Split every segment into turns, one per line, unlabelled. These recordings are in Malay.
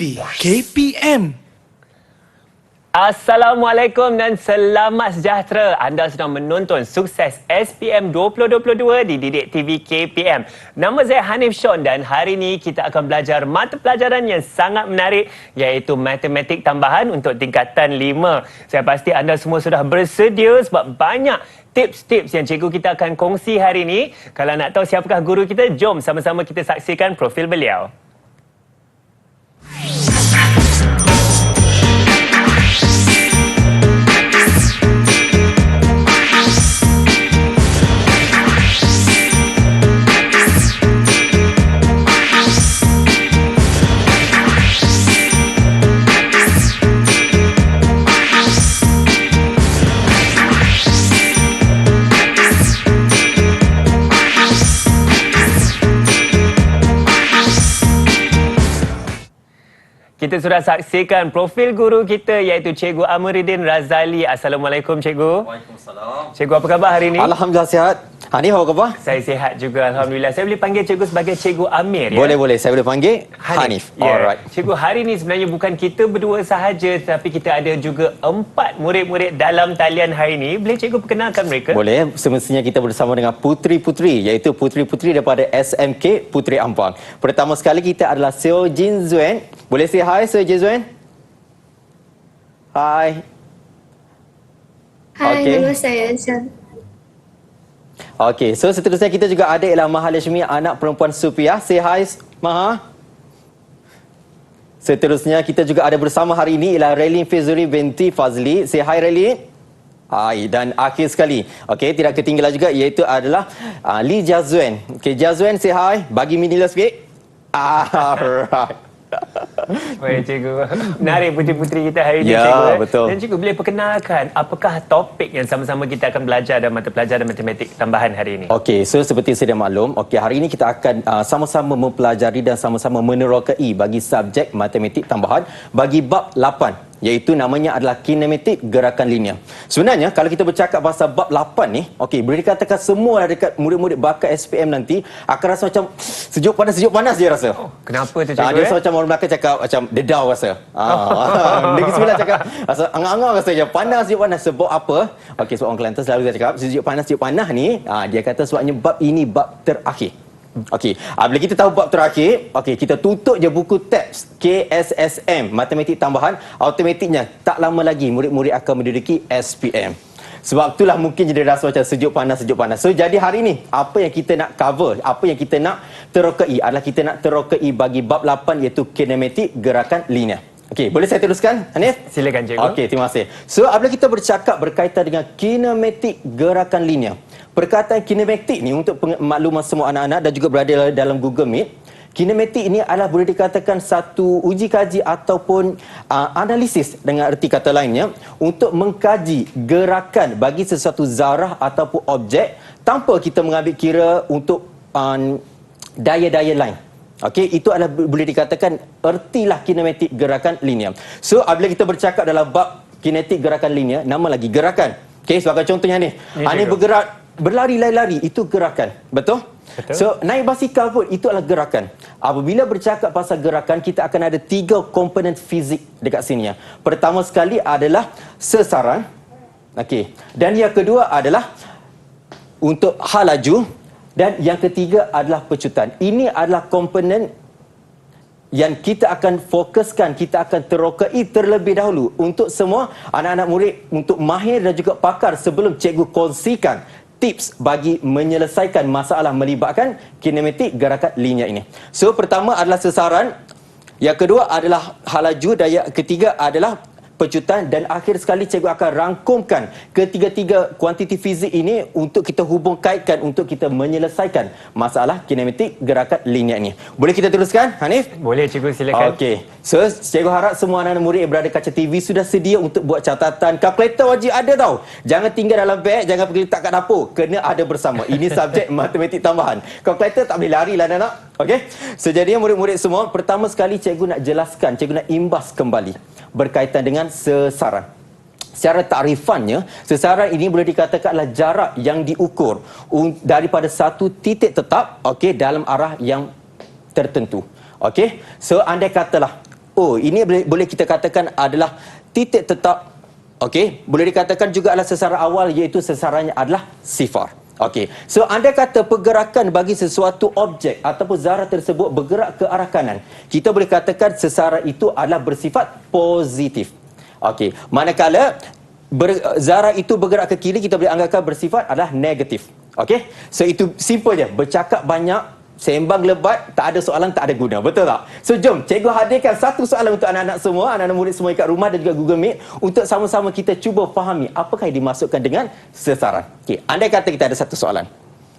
TV KPM.
Assalamualaikum dan selamat sejahtera. Anda sedang menonton Sukses SPM 2022 di Didik TV KPM. Nama saya Hanif Sean dan hari ini kita akan belajar mata pelajaran yang sangat menarik iaitu Matematik Tambahan untuk tingkatan 5. Saya pasti anda semua sudah bersedia sebab banyak tips-tips yang cikgu kita akan kongsi hari ini. Kalau nak tahu siapakah guru kita, jom sama-sama kita saksikan profil beliau. Kita sudah saksikan profil guru kita iaitu Cikgu Amiruddin Razali. Assalamualaikum Cikgu.
Waalaikumsalam.
Cikgu apa khabar hari ini?
Alhamdulillah sihat. Hanif apa khabar?
Saya sihat juga Alhamdulillah. Saya boleh panggil Cikgu sebagai Cikgu Amir ya?
Boleh. Saya boleh panggil Hanif.
Ya.
Alright.
Cikgu, hari ini sebenarnya bukan kita berdua sahaja tapi kita ada juga 4 murid-murid dalam talian hari ini. Boleh Cikgu perkenalkan mereka?
Boleh. Semestinya kita bersama dengan putri-putri iaitu putri-putri daripada SMK Puteri Ampang. Pertama sekali kita adalah Seo Jin Zuen. Boleh say hi Seo Jin Zuen? Hai.
Hai,
Okey.
nama saya Syah.
Okey, so seterusnya kita juga ada ialah Mahalashmi, anak perempuan Supiah. Say hi Maha. Seterusnya kita juga ada bersama hari ini ialah Raylin Fizuri binti Fazli. Say hi Raylin. Hai, dan akhir sekali, okey, tidak ketinggalan juga iaitu adalah Lee Jazuen. Okey, Jazuen say hi, bagi minila sikit. Alright.
Baik Cikgu. Menarik putri-putri kita hari ini
Ya,
Cikgu.
betul.
Dan Cikgu boleh perkenalkan apakah topik yang sama-sama kita akan belajar dalam mata pelajaran matematik tambahan hari ini?
Okey, so seperti sedia maklum, okey, hari ini kita akan sama-sama mempelajari dan sama-sama menerokai bagi subjek matematik tambahan bagi bab 8. Iaitu namanya adalah kinematik gerakan linear. Sebenarnya kalau kita bercakap pasal bab 8 ni, okey, boleh dikatakan semua dekat murid-murid bakal SPM nanti akan rasa macam sejuk panas dia rasa.
Oh, kenapa tu
Dia
Cikgu?
rasa macam orang belakang cakap macam dedau rasa. Negeri Sembilan cakap rasa angang-angang rasanya, panas sejuk panas. Sebab apa? Okey, sebab orang Kelantan selalu dia cakap sejuk panas ni, dia kata sebabnya bab ini bab terakhir. Okey, bila kita tahu bab terakhir, okey, kita tutup je buku teks KSSM matematik tambahan, automatiknya tak lama lagi murid-murid akan menduduki SPM. Sebab itulah mungkin jadi rasa macam sejuk panas. So jadi hari ini apa yang kita nak cover, apa yang kita nak terokai adalah kita nak terokai bagi bab 8 iaitu kinematik gerakan linear. Okey, boleh saya teruskan Hanif?
Silakan Cikgu.
Okey, terima kasih. So apabila kita bercakap berkaitan dengan kinematik gerakan linear, perkataan kinematik ni untuk makluman semua anak-anak dan juga berada dalam Google Meet, kinematik ini adalah boleh dikatakan satu uji kaji ataupun analisis dengan erti kata lainnya untuk mengkaji gerakan bagi sesuatu zarah ataupun objek tanpa kita mengambil kira untuk daya-daya lain. Okey, itu adalah boleh dikatakan ertilah kinematik gerakan linear. So apabila kita bercakap dalam bab kinetik gerakan linear, nama lagi gerakan. Okey, sebagai contohnya ni, ni bergerak berlari lari itu gerakan. Betul? So, naik basikal pun itu adalah gerakan. Apabila bercakap pasal gerakan, kita akan ada 3 komponen fizik dekat sini ya. Pertama sekali adalah sesaran. Okey. Dan yang kedua adalah untuk hal laju dan yang ketiga adalah pecutan. Ini adalah komponen yang kita akan fokuskan, kita akan terokai terlebih dahulu untuk semua anak-anak murid untuk mahir dan juga pakar sebelum cikgu kongsikan tips bagi menyelesaikan masalah melibatkan kinematik gerakan linear ini. So pertama adalah sesaran, yang kedua adalah hal laju dan yang ketiga adalah pecutan dan akhir sekali cikgu akan rangkumkan ketiga-tiga kuantiti fizik ini untuk kita hubung kaitkan untuk kita menyelesaikan masalah kinematik gerakan linear ini. Boleh kita teruskan Hanif?
Boleh Cikgu, silakan.
Okey. So, cikgu harap semua anak-anak murid yang berada kaca TV sudah sedia untuk buat catatan. Kalkulator wajib ada tau. Jangan tinggal dalam beg, jangan pergi letak kat dapur. Kena ada bersama. Ini subjek matematik tambahan. Kalkulator tak boleh lari lah anak-anak. Okey. So, jadi murid-murid semua, pertama sekali cikgu nak jelaskan, cikgu nak imbas kembali berkaitan dengan sesaran. Secara takrifannya, sesaran ini boleh dikatakan adalah jarak yang diukur daripada satu titik tetap, okey, dalam arah yang tertentu. Okey. So andai katalah O. Ini boleh kita katakan adalah titik tetap. Okey, boleh dikatakan juga adalah sesaran awal, iaitu sesarannya adalah sifar. Okey, so anda kata pergerakan bagi sesuatu objek ataupun zarah tersebut bergerak ke arah kanan, kita boleh katakan sesaran itu adalah bersifat positif. Okey, manakala zarah itu bergerak ke kiri, kita boleh anggapkan bersifat adalah negatif. Okey, so itu simple je. Bercakap banyak, sembang lebat, tak ada soalan, tak ada guna. Betul tak? So jom, cikgu hadirkan satu soalan untuk anak-anak semua, anak-anak murid semua kat rumah dan juga Google Meet, untuk sama-sama kita cuba fahami apakah yang dimaksudkan dengan sesaran. Okey, andai kata kita ada satu soalan.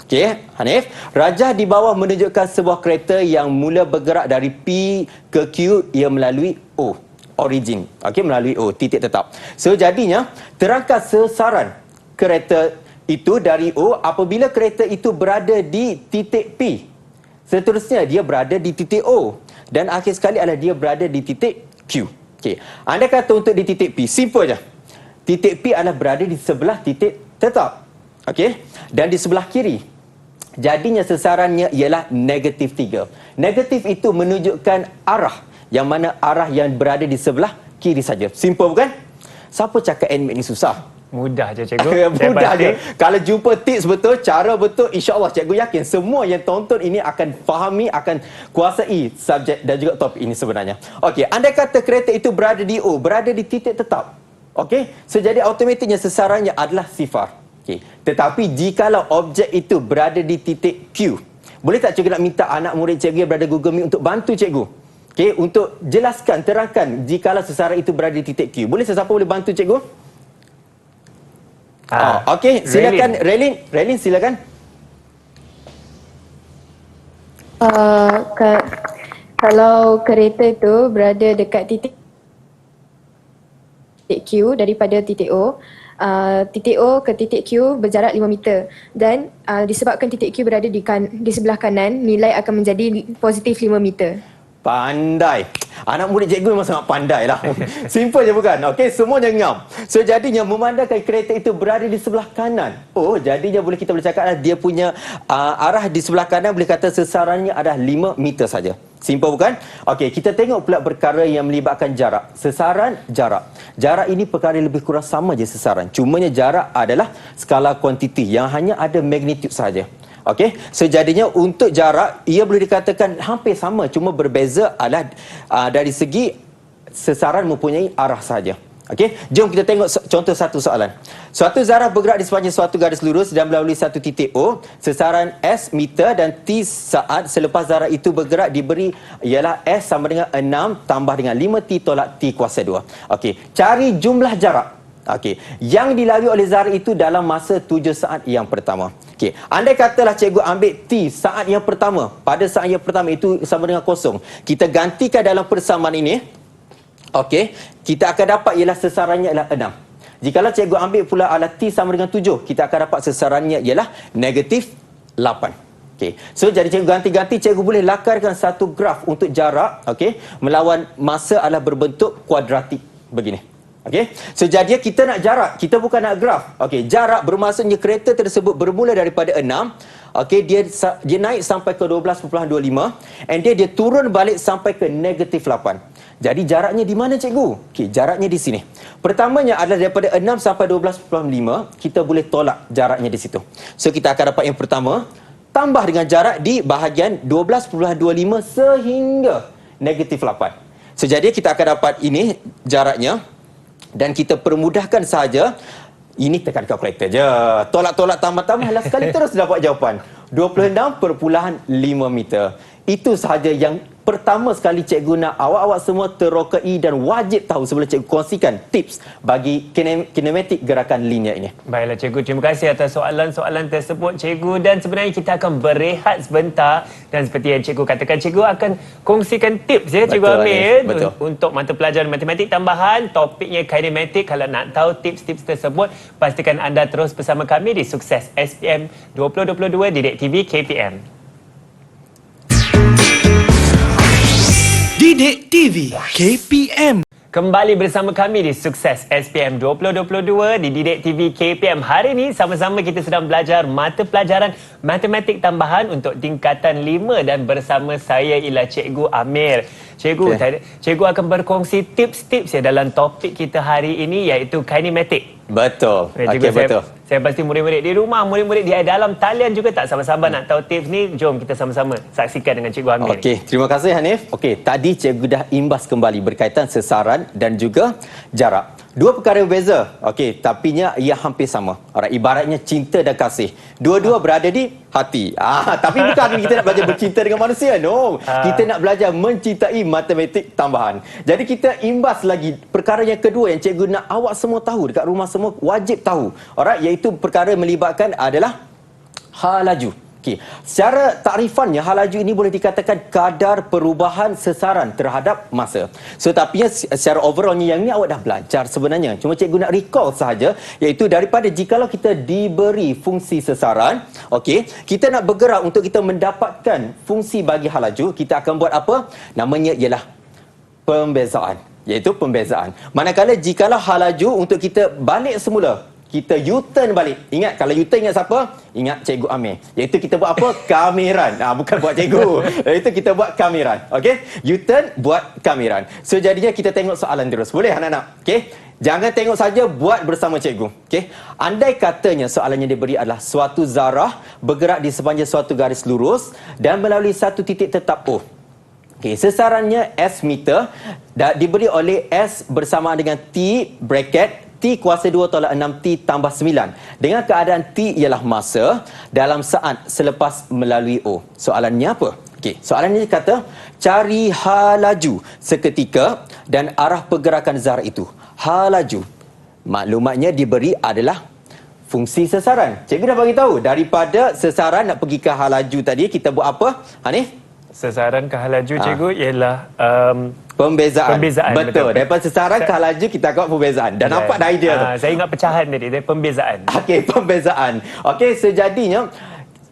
Okey, Hanif, rajah di bawah menunjukkan sebuah kereta yang mula bergerak dari P ke Q, ia melalui O. Origin. Okey, melalui O, titik tetap. So jadinya, terangkan sesaran kereta itu dari O apabila kereta itu berada di titik P. Seterusnya, dia berada di titik O. Dan akhir sekali adalah dia berada di titik Q. Okey. Anda kata untuk di titik P, simple je. Titik P adalah berada di sebelah titik tetap. Okey. Dan di sebelah kiri, jadinya sesarannya ialah negatif 3. Negatif itu menunjukkan arah, yang mana arah yang berada di sebelah kiri saja. Simple bukan? Siapa cakap NMAT ni susah?
Mudah je cikgu.
Mudah je. Kalau jumpa tips betul, cara betul, insya-Allah cikgu yakin semua yang tonton ini akan fahami, akan kuasai subjek dan juga topik ini sebenarnya. Okey, anda kata kereta itu berada di O, berada di titik tetap. Okey, so jadi automatiknya sesarannya adalah sifar. Okey, tetapi jikalau objek itu berada di titik Q, boleh tak cikgu nak minta anak murid cikgu yang berada Google Meet untuk bantu cikgu? Okey, untuk jelaskan, terangkan jikalau sesaran itu berada di titik Q. Boleh sesiapa boleh bantu cikgu? Okey, silakan Relin silakan.
Kalau kereta itu berada dekat titik Q daripada titik O, titik O ke titik Q berjarak 5 meter dan disebabkan titik Q berada di sebelah kanan, nilai akan menjadi positif 5 meter.
Pandai. Anak murid cikgu memang sangat pandai lah. Simple je bukan? Okey, semuanya ngam. So jadinya memandangkan kereta itu berada di sebelah kanan. Oh, jadinya kita boleh cakap dia punya arah di sebelah kanan, boleh kata sesarannya adalah 5 meter saja. Simple bukan? Okey, kita tengok pula perkara yang melibatkan jarak. Sesaran, jarak. Jarak ini perkara lebih kurang sama je sesaran. Cumanya jarak adalah skala kuantiti yang hanya ada magnitude saja. Okey, so jadinya untuk jarak ia boleh dikatakan hampir sama, cuma berbeza adalah dari segi sesaran mempunyai arah saja. Okey, jom kita tengok contoh satu soalan. Suatu zarah bergerak di sepanjang suatu garis lurus dan melalui satu titik O, sesaran S meter dan T saat selepas zarah itu bergerak diberi ialah S sama dengan 6 tambah dengan 5T tolak T kuasa 2. Okey, cari jumlah jarak. Okey, yang dilalui oleh zarah itu dalam masa 7 saat yang pertama. Okey, andai katalah cikgu ambil T saat yang pertama. Pada saat yang pertama itu sama dengan kosong. Kita gantikan dalam persamaan ini. Okey, kita akan dapat ialah sesarannya ialah 6. Jikalau cikgu ambil pula adalah T sama dengan 7, kita akan dapat sesarannya ialah negatif 8. Okey, so jadi cikgu ganti-ganti, cikgu boleh lakarkan satu graf untuk jarak, okey, melawan masa adalah berbentuk kuadratik begini. Okey, so jadi kita nak jarak, kita bukan nak graf. Okey, jarak bermaksudnya kereta tersebut bermula daripada 6, okey, dia naik sampai ke 12.25 and dia turun balik sampai ke negatif 8. Jadi jaraknya di mana cikgu? Okey, jaraknya di sini. Pertamanya adalah daripada 6 sampai 12.5, kita boleh tolak jaraknya di situ. So kita akan dapat yang pertama tambah dengan jarak di bahagian 12.25 sehingga negatif 8. So jadi kita akan dapat ini jaraknya. Dan kita permudahkan sahaja, ini tekan kalkulator je. Tolak-tolak tambah-tambah, last sekali terus dapat jawapan. 26.5 meter. Itu sahaja yang pertama sekali cikgu nak awak-awak semua terokai dan wajib tahu sebelum cikgu kongsikan tips bagi kinematik gerakan linear ini.
Baiklah cikgu, terima kasih atas soalan-soalan tersebut cikgu, dan sebenarnya kita akan berehat sebentar dan seperti yang cikgu katakan, cikgu akan kongsikan tips ya cikgu Amir untuk mata pelajaran matematik tambahan, topiknya kinematik. Kalau nak tahu tips-tips tersebut, pastikan anda terus bersama kami di Sukses SPM 2022 Didik TV KPM.
Didik TV KPM.
Kembali bersama kami di Sukses SPM 2022 di Didik TV KPM. Hari ini sama-sama kita sedang belajar mata pelajaran matematik tambahan untuk tingkatan 5 dan bersama saya ialah Cikgu Amir. Cikgu, cikgu akan berkongsi tips-tips ya dalam topik kita hari ini iaitu kinematik.
Betul.
Cikgu,
Okey, betul.
Saya pasti murid-murid di rumah, murid-murid di dalam talian juga tak sama-sama nak tahu tips ni. Jom kita sama-sama saksikan dengan Cikgu Amir.
Okey, terima kasih Hanif. Okey, tadi cikgu dah imbas kembali berkaitan sesaran dan juga jarak. Dua perkara berbeza. Okey, tapinya ia hampir sama. Alright, ibaratnya cinta dan kasih. Dua-dua berada di hati. Tapi bukan kita nak belajar bercinta dengan manusia. No. Kita nak belajar mencintai matematik tambahan. Jadi kita imbas lagi perkara yang kedua yang cikgu nak awak semua tahu, dekat rumah semua wajib tahu. Alright, iaitu perkara melibatkan adalah halaju. Okey, secara takrifannya halaju ini boleh dikatakan kadar perubahan sesaran terhadap masa. So tapi secara overallnya yang ni awak dah belajar sebenarnya. Cuma cikgu nak recall sahaja, iaitu daripada jikalau kita diberi fungsi sesaran, okey, kita nak bergerak untuk kita mendapatkan fungsi bagi halaju, kita akan buat apa? Namanya ialah pembezaan. Iaitu pembezaan. Manakala jikalau halaju untuk kita balik semula, kita U-turn balik. Ingat, kalau U-turn ingat siapa? Ingat Cikgu Amir. Iaitu kita buat apa? Kameran. Bukan buat cikgu. Iaitu kita buat kameran. Okey? U-turn, buat kameran. So, jadinya kita tengok soalan terus. Boleh anak-anak? Okey? Jangan tengok saja, buat bersama cikgu. Okey? Andai katanya soalan yang diberi adalah suatu zarah bergerak di sepanjang suatu garis lurus dan melalui satu titik tetap O. Okey, sesarannya S meter diberi oleh S bersamaan dengan T bracket T kuasa 2 tolak 6T tambah 9. Dengan keadaan T ialah masa dalam saat selepas melalui O. Soalannya apa? Okey, soalannya kata, cari halaju seketika dan arah pergerakan zarah itu. Halaju. Maklumatnya diberi adalah fungsi sesaran. Cikgu dah bagi tahu, daripada sesaran nak pergi ke halaju tadi, kita buat apa? Hanif?
Sesaran ke halaju cikgu ialah
pembezaan.
Betul.
Daripada sesaran ke halaju kita buat pembezaan. Dah nampak dah idea tu.
Saya ingat pecahan tadi, dari pembezaan.
Okey, pembezaan. Okey, sejadinya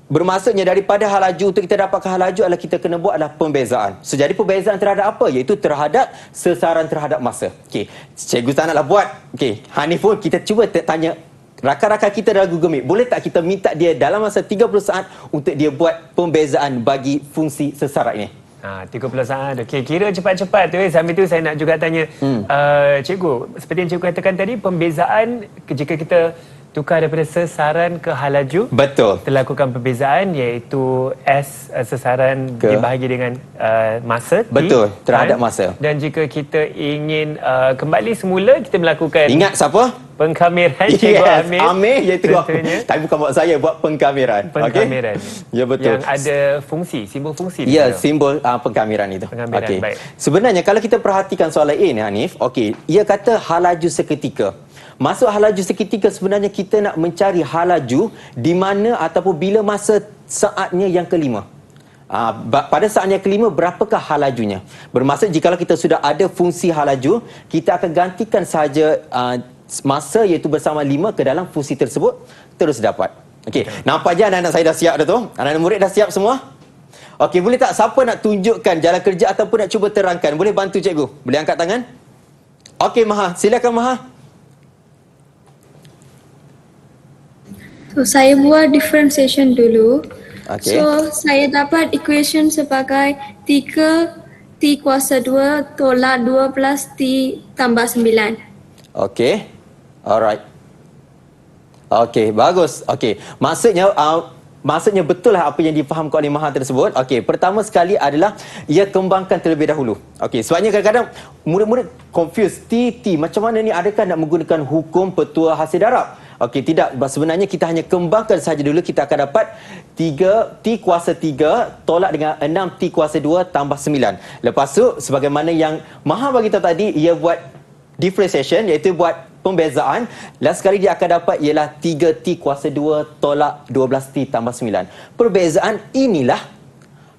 bermaksudnya daripada halaju untuk kita dapatkan halaju adalah kita kena buat adalah pembezaan. So, jadi pembezaan terhadap apa? Iaitu terhadap sesaran terhadap masa. Okey, cikgu tak naklah buat. Okey, Hanif pun kita cuba tanya rakan-rakan kita dalam Google Meet, boleh tak kita minta dia dalam masa 30 saat untuk dia buat pembezaan bagi fungsi sesaran ini?
30 saat. Okey, kira cepat-cepat tu. Sambil tu saya nak juga tanya cikgu, seperti yang cikgu katakan tadi, pembezaan jika kita tukar daripada sesaran ke halaju,
betul,
kita lakukan pembezaan iaitu S sesaran dibahagi dengan masa T,
betul, terhadap masa.
Dan jika kita ingin kembali semula, kita melakukan,
ingat siapa?
Pengkameran. Cikgu Amir.
Amir iaitu tapi bukan buat saya, buat pengkameran.
Pengkameran.
Okay? Ya, betul.
Yang ada fungsi, simbol fungsi.
Ya, simbol pengkameran itu.
Pengkameran,
okay.
Baik.
Sebenarnya kalau kita perhatikan soalan A ni Hanif, okey, ia kata halaju seketika. Masuk halaju seketika sebenarnya kita nak mencari halaju di mana ataupun bila masa saatnya yang kelima. Pada saat yang kelima berapakah halajunya? Bermaksud jika kita sudah ada fungsi halaju, kita akan gantikan sahaja masa iaitu bersama 5 ke dalam fungsi tersebut, terus dapat. Okey, nampak je anak-anak saya dah siap dah tu? Anak-anak murid dah siap semua? Okey, boleh tak siapa nak tunjukkan jalan kerja ataupun nak cuba terangkan? Boleh bantu cikgu? Boleh angkat tangan? Okey, Maha, silakan Maha.
So, saya buat differentiation dulu.
Okay.
So, saya dapat equation sebagai 3 T kuasa 2 tolak 2 plus T tambah 9.
Okey. Alright. Okey, bagus. Okey. Maksudnya betul lah apa yang difahamkan oleh Maha tersebut. Okey, pertama sekali adalah ia kembangkan terlebih dahulu. Okey, sebabnya kadang-kadang murid-murid confuse T macam mana ni, adakah nak menggunakan hukum petua hasil darab? Okey, tidak. Sebenarnya kita hanya kembangkan saja dulu, kita akan dapat 3 T kuasa 3 tolak dengan 6 T kuasa 2 tambah 9. Lepas tu sebagaimana yang Maha bagi tahu tadi, ia buat differentiation iaitu buat pembezaan. Last sekali dia akan dapat ialah 3 T kuasa 2 tolak 12 T tambah 9. Perbezaan inilah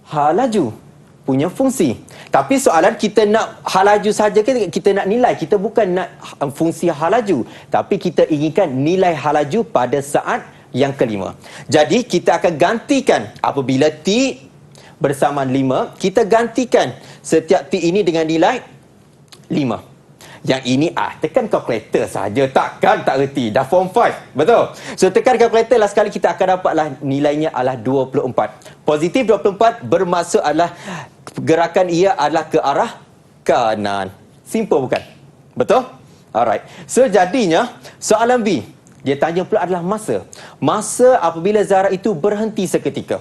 halaju punya fungsi. Tapi soalan kita nak halaju saja ke kita nak nilai? Kita bukan nak fungsi halaju, tapi kita inginkan nilai halaju pada saat yang kelima. Jadi kita akan gantikan apabila T bersamaan 5, kita gantikan setiap T ini dengan nilai 5. Yang ini tekan kalkulator saja, takkan tak reti. Dah form 5, betul? So tekan kalkulator lah sekali, kita akan dapatlah nilainya adalah 24. Positif 24 bermaksud adalah gerakan ia adalah ke arah kanan. Simple bukan? Betul? Alright. So jadinya soalan B, dia tanya pula adalah masa. Masa apabila zarah itu berhenti seketika.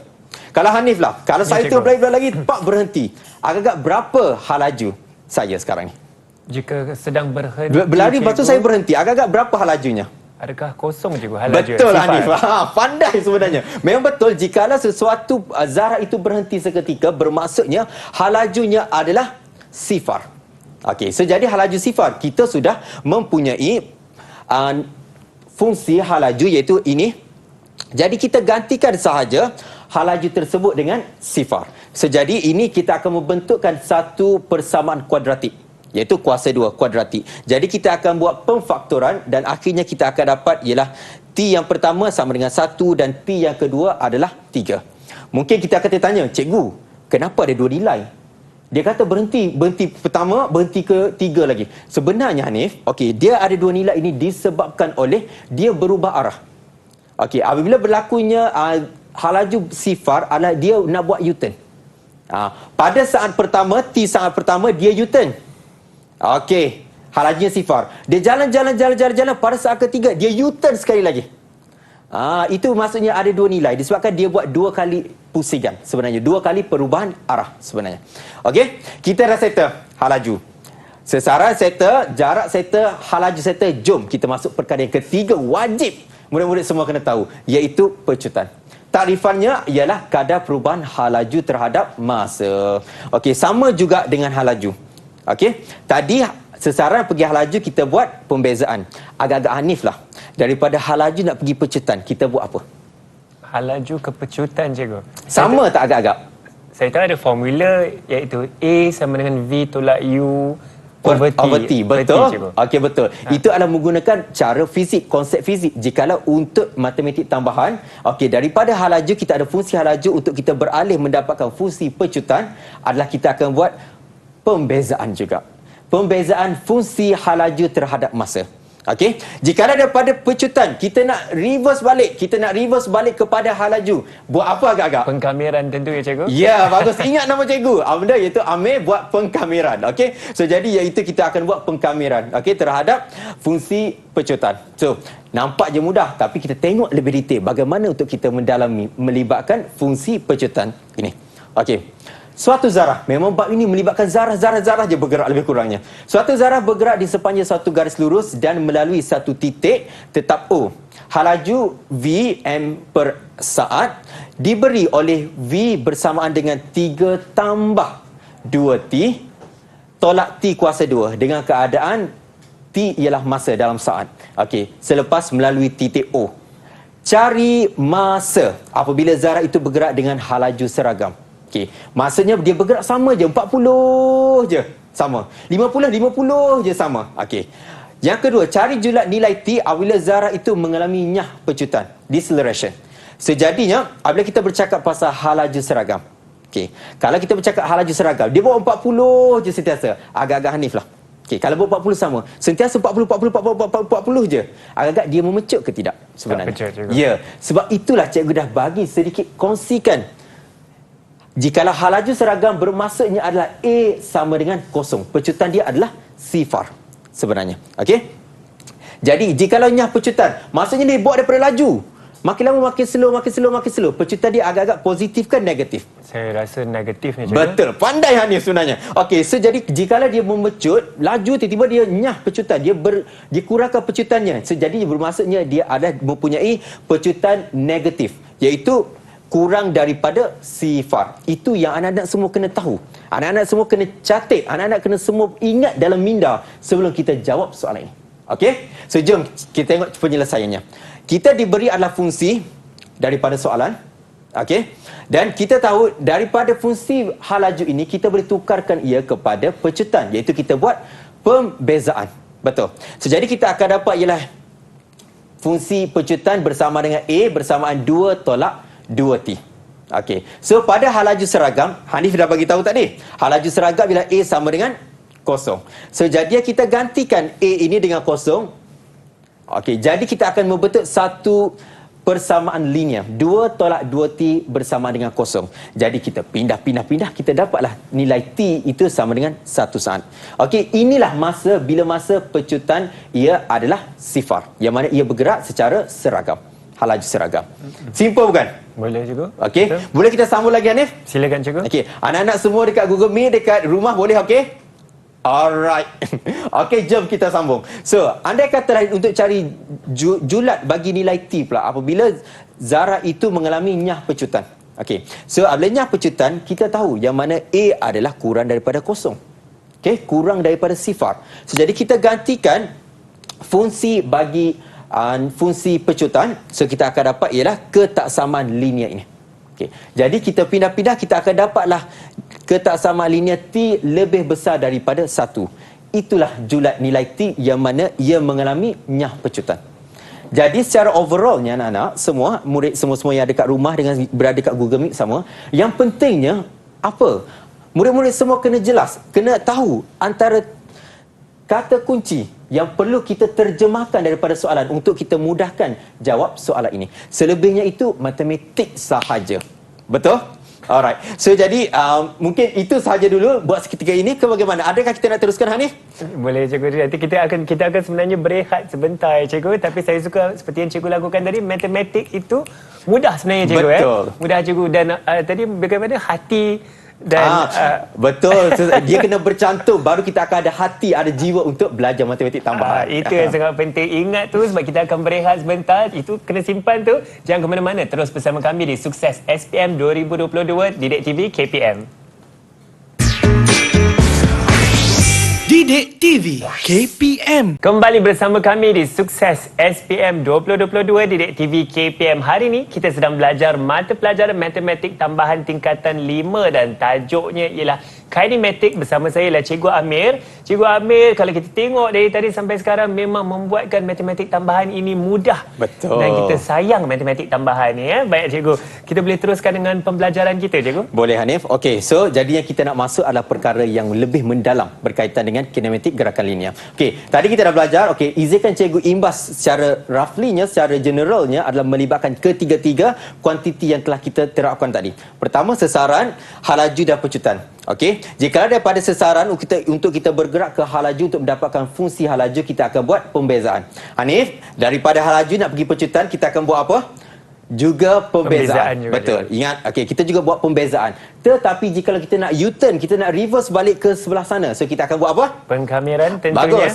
Kalau Hanif lah, kalau saya tu berlari lagi, pak berhenti. Agak-agak berapa halaju saya sekarang ni?
Jika sedang berhenti,
Berlari lepas tu saya berhenti. Agak-agak berapa halajunya?
adakah kosong cikgu halaju?
Betul Hanif. Pandai sebenarnya. Memang betul, jikalau sesuatu zarah itu berhenti seketika, bermaksudnya halajunya adalah sifar. Okey, so jadi halaju sifar, kita sudah mempunyai fungsi halaju iaitu ini. Jadi kita gantikan sahaja halaju tersebut dengan sifar. So jadi ini kita akan membentukkan satu persamaan kuadratik, iaitu kuasa 2 kuadratik. Jadi kita akan buat pemfaktoran dan akhirnya kita akan dapat ialah T yang pertama sama dengan 1 dan T yang kedua adalah 3. Mungkin kita akan tanya, cikgu, kenapa ada 2 nilai? Dia kata berhenti pertama, berhenti ke 3 lagi. Sebenarnya Hanif, okey, dia ada 2 nilai ini disebabkan oleh dia berubah arah. Okey, apabila berlakunya halaju sifar adalah dia nak buat U-turn. Pada saat pertama, T saat pertama dia U-turn. Okey, halajunya sifar. Dia jalan. Pada saat ketiga, dia U-turn sekali lagi. Itu maksudnya ada 2 nilai. Disebabkan dia buat 2 kali pusingan sebenarnya. 2 kali perubahan arah sebenarnya. Okey, kita dah settle halaju. Sesaran settle, jarak settle, halaju settle. Jom kita masuk perkara yang ketiga, wajib murid-murid semua kena tahu, iaitu pecutan. Takrifannya ialah kadar perubahan halaju terhadap masa. Okey, sama juga dengan halaju. Okey, tadi sesaran pergi halaju kita buat pembezaan. Agak-agak Hanif lah. Daripada halaju nak pergi pecutan, kita buat apa?
Halaju ke pecutan cikgu.
Sama tak agak-agak?
Saya tahu ada formula iaitu A sama dengan V tolak U over T.
Betul? Okey, betul. Itu adalah menggunakan cara fizik, konsep fizik. Jikalau untuk matematik tambahan, okey, daripada halaju kita ada fungsi halaju, untuk kita beralih mendapatkan fungsi pecutan adalah kita akan buat pembezaan juga. Pembezaan fungsi halaju terhadap masa. Okey, jikalau daripada pecutan kita nak reverse balik kepada halaju, buat apa agak-agak?
Pengkameran tentu ya cikgu.
Ya, bagus. Ingat nama cikgu. Benda iaitu Amir buat pengkameran. Okey. So jadi iaitu kita akan buat pengkameran, okey, terhadap fungsi pecutan. So, nampak je mudah, tapi kita tengok lebih detail bagaimana untuk kita mendalami melibatkan fungsi pecutan ini. Okey. Suatu zarah, memang bab ini melibatkan zarah je bergerak lebih kurangnya. Suatu zarah bergerak di sepanjang satu garis lurus dan melalui satu titik tetap O. Halaju V m per saat diberi oleh V bersamaan dengan 3 tambah 2T tolak T kuasa 2 dengan keadaan T ialah masa dalam saat. Okey, selepas melalui titik O. Cari masa apabila zarah itu bergerak dengan halaju seragam. Okey, maksudnya dia bergerak sama je, 40 je sama, 50 je sama. Okey. Yang kedua, cari julat nilai T apabila zarah itu mengalami nyah pecutan, deceleration. Sejadinya apabila kita bercakap pasal halaju seragam. Okey, kalau kita bercakap halaju seragam, dia bawa 40 je sentiasa. Agak-agak Hanif lah. Okey, kalau bawa 40 sama, sentiasa 40 je. Agak-agak dia memecut ke tidak sebenarnya? Ya, sebab itulah cikgu dah bagi sedikit kongsikan. Jikalau halaju seragam bermaksudnya adalah A sama dengan kosong. Pecutan dia adalah sifar sebenarnya. Okey? Jadi jikalau nyah pecutan, maksudnya dia bawa daripada laju. Makin lama makin slow. Pecutan dia agak-agak positif ke negatif?
Saya rasa negatif ni cikgu.
Betul. Pandai Hanif sebenarnya. Okey, so jadi jikalau dia memecut, laju tiba-tiba dia nyah pecutan, dia kurangkan pecutannya. So jadi bermaksudnya dia ada mempunyai pecutan negatif, iaitu kurang daripada sifar. Itu yang anak-anak semua kena tahu. Anak-anak semua kena catat. Anak-anak kena semua ingat dalam minda sebelum kita jawab soalan ini. Okey? So, jom kita tengok penyelesaiannya. Kita diberi adalah fungsi daripada soalan. Okey? Dan kita tahu daripada fungsi halaju ini, kita boleh tukarkan ia kepada pecutan. Iaitu kita buat pembezaan. Betul. So, jadi kita akan dapat ialah fungsi pecutan bersama dengan A bersamaan 2 tolak 2T. Okey. So pada halaju seragam, Hanif dah bagi tahu tadi. Halaju seragam bila A sama dengan kosong. So jadi kita gantikan A ini dengan kosong. Okey, jadi kita akan membentuk satu persamaan linear. 2 tolak 2T bersama dengan kosong. Jadi kita pindah, kita dapatlah nilai T itu sama dengan 1 saat. Okey, inilah bila masa pecutan ia adalah sifar. Yang mana ia bergerak secara seragam. Halaju seragam. Simple bukan?
Boleh cikgu.
Okey, boleh kita sambung lagi Hanif?
Silakan cikgu.
Okey, anak-anak semua dekat Google Meet, dekat rumah boleh okey? Alright. Okey, jom kita sambung. So, andai kata untuk cari julat bagi nilai T pula apabila zarah itu mengalami nyah pecutan. Okey. So, apabila nyah pecutan, kita tahu yang mana A adalah kurang daripada kosong. Okey, kurang daripada sifar. So, jadi kita gantikan fungsi bagi fungsi pecutan. So, kita akan dapat ialah ketaksamaan linear ini. Okay. Jadi kita pindah-pindah, kita akan dapatlah ketaksamaan linear T lebih besar daripada 1. Itulah julat nilai T yang mana ia mengalami nyah pecutan. Jadi secara overallnya anak-anak, semua murid semua yang ada kat rumah dengan berada kat Google Meet sama, yang pentingnya apa? Murid-murid semua kena jelas, kena tahu antara kata kunci yang perlu kita terjemahkan daripada soalan untuk kita mudahkan jawab soalan ini. Selebihnya itu matematik sahaja. Betul? Alright. So jadi mungkin itu sahaja dulu buat seketika ini. Ke bagaimana? Adakah kita nak teruskan Hanif?
Boleh cikgu. Nanti kita akan sebenarnya berehat sebentar cikgu, tapi saya suka seperti yang cikgu lakukan tadi, matematik itu mudah sebenarnya cikgu.
Betul.
Mudah cikgu, dan tadi bagaimana hati dan
betul. Dia kena bercantum baru kita akan ada hati, ada jiwa untuk belajar matematik tambahan.
Itu yang sangat penting. Ingat tu sebab kita akan berehat sebentar. Itu kena simpan tu. Jangan ke mana-mana. Terus bersama kami di Sukses SPM 2022 Didik TV KPM.
Didik TV KPM.
Kembali bersama kami di Sukses SPM 2022 Didik TV KPM. Hari ini kita sedang belajar mata pelajaran matematik tambahan tingkatan 5 dan tajuknya ialah kinematik. Bersama saya ialah Cikgu Amir. Cikgu Amir, kalau kita tengok dari tadi sampai sekarang memang membuatkan matematik tambahan ini mudah.
Betul.
Dan kita sayang matematik tambahan ni. Baik cikgu, kita boleh teruskan dengan pembelajaran kita cikgu?
Boleh Hanif. Okey, so jadi yang kita nak masuk adalah perkara yang lebih mendalam berkaitan dengan kinematik gerakan linear. Okey, tadi kita dah belajar. Okey, izinkan cikgu imbas secara roughly-nya, secara generalnya adalah melibatkan ketiga-tiga kuantiti yang telah kita terapkan tadi. Pertama, sesaran, halaju dan pecutan. Okey, jika daripada sesaran untuk kita bergerak ke halaju untuk mendapatkan fungsi halaju, kita akan buat pembezaan. Hanif, daripada halaju nak pergi pecutan, kita akan buat apa? Juga pembezaan juga. Betul. Juga. Ingat, okey, kita juga buat pembezaan. Tetapi jika kita nak U-turn, kita nak reverse balik ke sebelah sana, so kita akan buat apa?
Pengkamiran tentunya.
Bagus.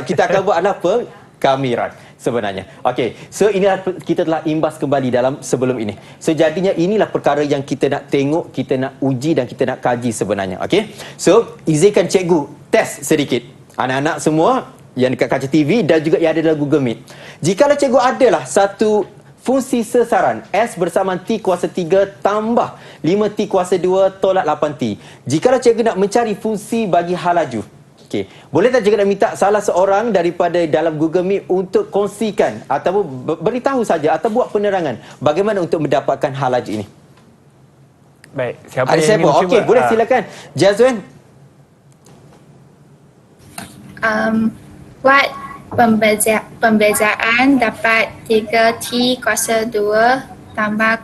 Kita akan buat adalah pengkamiran sebenarnya. Okey, so inilah kita telah imbas kembali dalam sebelum ini. So jadinya inilah perkara yang kita nak tengok, kita nak uji dan kita nak kaji sebenarnya. Okey. So izinkan cikgu test sedikit. Anak-anak semua yang dekat kaca TV dan juga yang ada dalam Google Meet. Jikalau cikgu adalah satu fungsi sesaran S bersamaan T kuasa 3 tambah 5T kuasa 2 tolak 8T. Jikalau cikgu nak mencari fungsi bagi halaju. Okey, boleh tak cikgu nak minta salah seorang daripada dalam Google Meet untuk kongsikan ataupun beritahu saja atau buat penerangan bagaimana untuk mendapatkan halaju ini?
Baik, siapa
ada
yang
siapa? Okey, boleh silakan. Jazwan.
Buat pembezaan dapat 3T kuasa 2 tambah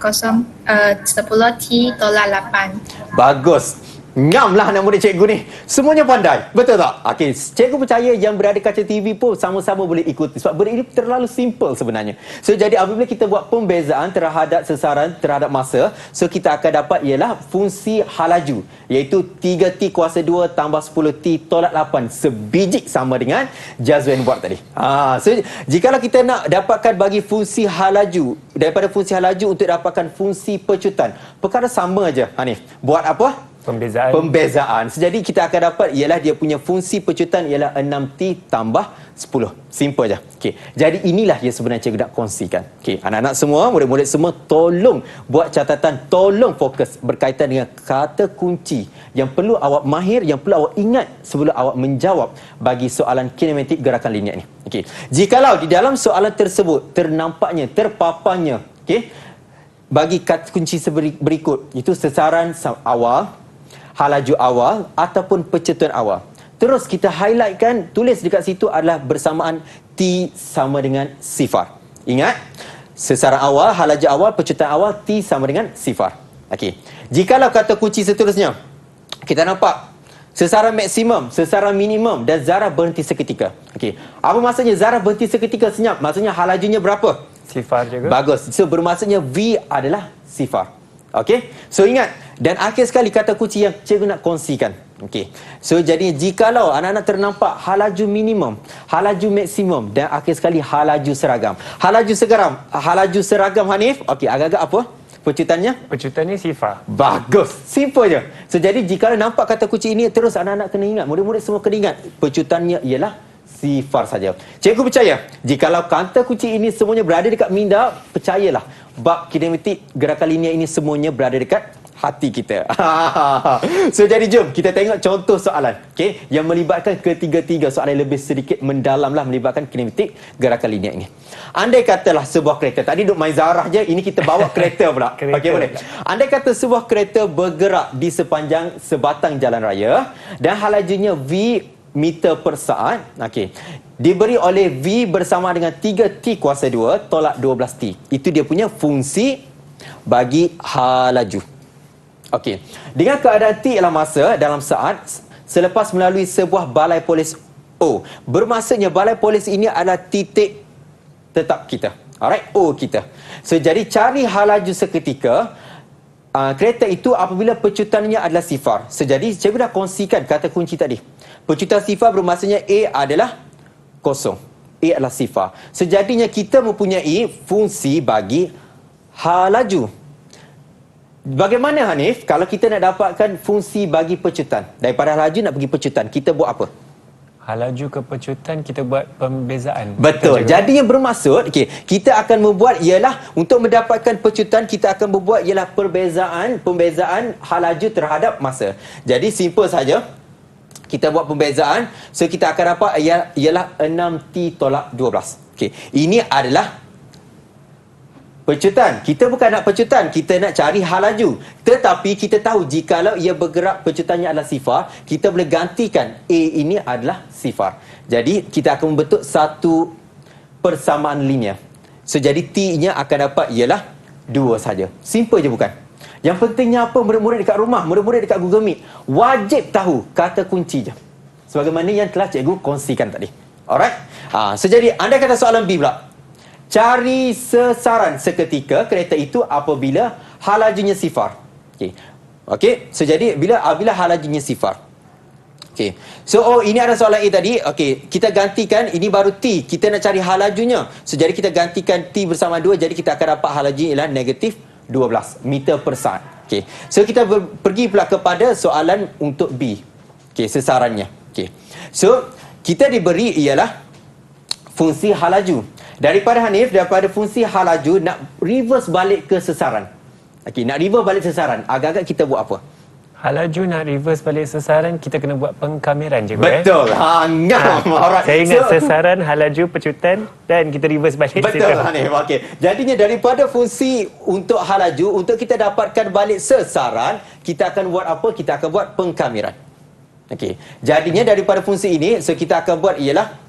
10T tolak 8.
Bagus. Ngamlah anak murid cikgu ni. Semuanya pandai. Betul tak? Okey, cikgu percaya yang berada kaca TV pun sama-sama boleh ikuti. Sebab benda ini terlalu simple sebenarnya. So, jadi apabila kita buat pembezaan terhadap sesaran, terhadap masa, so kita akan dapat ialah fungsi halaju. Iaitu 3T kuasa 2 tambah 10T tolak 8. Sebiji sama dengan Jazwan buat tadi. So, jikalau kita nak dapatkan bagi fungsi halaju, daripada fungsi halaju untuk dapatkan fungsi pecutan, perkara sama aja Hanif. Buat apa? Pembezaan. Jadi kita akan dapat ialah dia punya fungsi pecutan ialah 6T tambah 10. Simple je. Okey. Jadi inilah yang sebenarnya cikgu nak kongsikan. Okey, anak-anak semua, murid-murid semua tolong buat catatan, tolong fokus berkaitan dengan kata kunci yang perlu awak mahir, yang perlu awak ingat sebelum awak menjawab bagi soalan kinematik gerakan linear ini. Okey. Jikalau di dalam soalan tersebut ternampaknya, terpaparnya, okey, bagi kata kunci berikut, itu sesaran awal, halaju awal ataupun pecutan awal. Terus kita highlightkan, tulis dekat situ adalah bersamaan T sama dengan sifar. Ingat, Sesaran awal, halaju awal, pecutan awal, T sama dengan sifar. Okey. Jikalau kata kunci seterusnya, kita nampak sesaran maksimum, sesaran minimum dan zarah berhenti seketika. Okey. Apa maksudnya zarah berhenti seketika senyap? Maksudnya halajunya berapa?
Sifar juga.
Bagus. So bermaksudnya V adalah sifar. Okey. So ingat, dan akhir sekali kata kunci yang cikgu nak kongsikan. Okey. So jadi jikalau anak-anak ternampak halaju minimum, halaju maksimum dan akhir sekali halaju seragam. Halaju seragam Hanif. Okey, agak-agak apa? Pecutannya?
Pecutannya sifar.
Bagus. Simple je. So jadi jika nampak kata kunci ini, terus anak-anak kena ingat, murid-murid semua kena ingat, pecutannya ialah sifar saja. Cikgu percaya, jikalau kata kunci ini semuanya berada dekat minda, percayalah, bab kinematik gerakan linear ini semuanya berada dekat hati kita. So jadi jom kita tengok contoh soalan, okey, yang melibatkan ketiga-tiga soalan lebih sedikit mendalamlah melibatkan kinematik gerakan linear ini. Andai katalah sebuah kereta, tadi duk main zarah je, ini kita bawa kereta pula. Okey, boleh. Andai kata sebuah kereta bergerak di sepanjang sebatang jalan raya dan halajunya V meter per saat, okey, diberi oleh V bersama dengan 3T kuasa 2 tolak 12T. Itu dia punya fungsi bagi halaju. Okey. Dengan keadaan T ialah masa dalam saat selepas melalui sebuah balai polis O. Bermaksudnya balai polis ini adalah titik tetap kita. Alright, O kita. So jadi cari halaju seketika kereta itu apabila pecutannya adalah sifar. So jadi cikgu dah kongsikan kata kunci tadi. Pecutan sifar bermaksudnya A adalah kosong. A adalah sifar. Sejadinya kita mempunyai fungsi bagi halaju. Bagaimana Hanif kalau kita nak dapatkan fungsi bagi pecutan? Daripada halaju nak pergi pecutan, kita buat apa?
Halaju ke pecutan kita buat pembezaan.
Betul. Jadi yang bermaksud, okey, kita akan membuat ialah untuk mendapatkan pecutan kita akan membuat ialah pembezaan halaju terhadap masa. Jadi simple saja. Kita buat pembezaan, so kita akan dapat ialah 6T tolak 12. Okey, ini adalah pecutan. Kita bukan nak pecutan, kita nak cari halaju. Tetapi kita tahu jikalau ia bergerak pecutannya adalah sifar, kita boleh gantikan A ini adalah sifar. Jadi kita akan membentuk satu persamaan linear. So jadi T-nya akan dapat ialah 2 saja. Simple je bukan? Yang pentingnya apa murid-murid dekat rumah, murid-murid dekat Google Meet, wajib tahu kata kunci je. Sebagaimana yang telah cikgu kongsikan tadi. Alright? So jadi anda kata soalan B pula. Cari sesaran seketika kereta itu apabila halajunya sifar. Okey. So jadi bila halajunya sifar. Okey. So ini ada soalan A tadi. Okey, kita gantikan ini baru T. Kita nak cari halajunya. So jadi kita gantikan T bersama 2, jadi kita akan dapat halajunya ialah negatif 12 meter per saat. Okey. So kita pergi pula kepada soalan untuk B. Okey, sesarannya. Okey. So kita diberi ialah fungsi halaju. Daripada fungsi halaju nak reverse balik ke sesaran. Okey, nak reverse balik sesaran. Agak-agak kita buat apa?
Halaju nak reverse balik sesaran, kita kena buat pengkameran je.
Betul. Alright.
Saya ingat sesaran, halaju, pecutan dan kita reverse balik.
Betul Hanif. Okey. Jadinya daripada fungsi untuk halaju, untuk kita dapatkan balik sesaran, kita akan buat apa? Kita akan buat pengkameran. Okey. Jadinya daripada fungsi ini, so kita akan buat ialah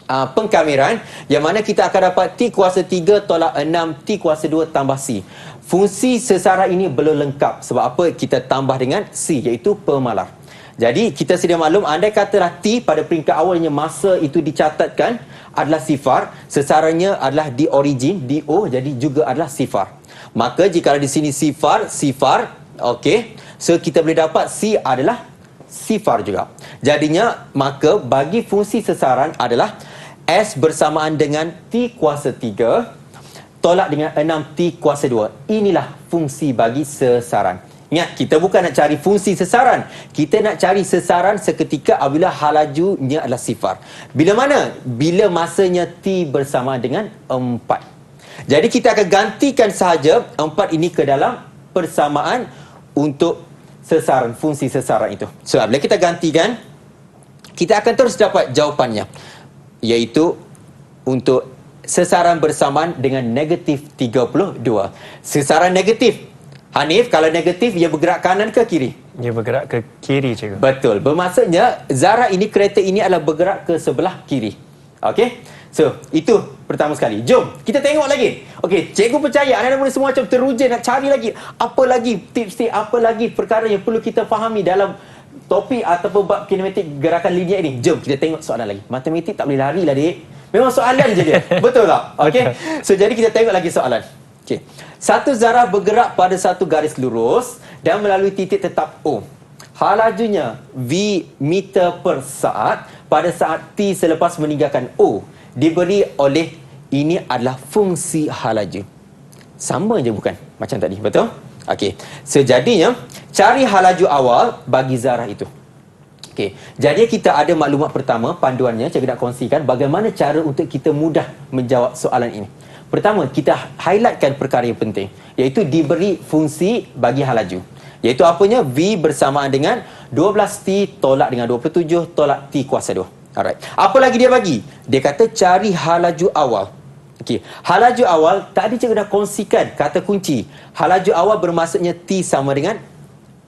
pengkameran yang mana kita akan dapat T kuasa 3 tolak 6 T kuasa 2 tambah C. Fungsi sesaran ini belum lengkap. Sebab apa? Kita tambah dengan C, iaitu pemalar. Jadi kita sedia maklum, andai katalah T pada peringkat awalnya masa itu dicatatkan adalah sifar, sesarannya adalah di origin, di O, jadi juga adalah sifar. Maka jika di sini sifar, okey, so kita boleh dapat C adalah sifar juga. Jadinya maka bagi fungsi sesaran adalah S bersamaan dengan T kuasa 3 tolak dengan 6T kuasa 2. Inilah fungsi bagi sesaran. Ingat, kita bukan nak cari fungsi sesaran. Kita nak cari sesaran seketika apabila halajunya adalah sifar. Bila mana? Bila masanya T bersamaan dengan 4. Jadi kita akan gantikan sahaja 4 ini ke dalam persamaan untuk sesaran, fungsi sesaran itu. So, bila kita gantikan, kita akan terus dapat jawapannya. Iaitu untuk sesaran bersamaan dengan negatif 32. Sesaran negatif. Hanif, kalau negatif, ia bergerak kanan ke kiri?
Dia bergerak ke kiri, cikgu.
Betul. Bermaksudnya, zarah ini, kereta ini adalah bergerak ke sebelah kiri. Okey? So, itu pertama sekali. Jom, kita tengok lagi. Okey, cikgu percaya anak-anak muda semua macam teruja nak cari lagi. Apa lagi tips-tips, apa lagi perkara yang perlu kita fahami dalam topik ataupun bab kinematik gerakan linear ini. Jom, kita tengok soalan lagi. Matematik tak boleh lari lah, dik. Memang soalan je dia. Betul tak? Okey. So, jadi kita tengok lagi soalan. Okey. Satu zarah bergerak pada satu garis lurus dan melalui titik tetap O. Hal lajunya V meter per saat pada saat T selepas meninggalkan O diberi oleh, ini adalah fungsi hal laju. Sama je bukan? Macam tadi, betul? Okey. Sejadinya, cari hal laju awal bagi zarah itu. Okey. Jadi kita ada maklumat pertama, panduannya cikgu nak kongsikan bagaimana cara untuk kita mudah menjawab soalan ini. Pertama, kita highlightkan perkara yang penting, iaitu diberi fungsi bagi hal laju. Iaitu apanya? V bersamaan dengan 12T tolak dengan 27 tolak T kuasa 2. Alright. Apa lagi dia bagi? Dia kata cari hal laju awal. Okey. Hal laju awal, tadi cikgu dah kongsikan kata kunci. Hal laju awal bermaksudnya T sama dengan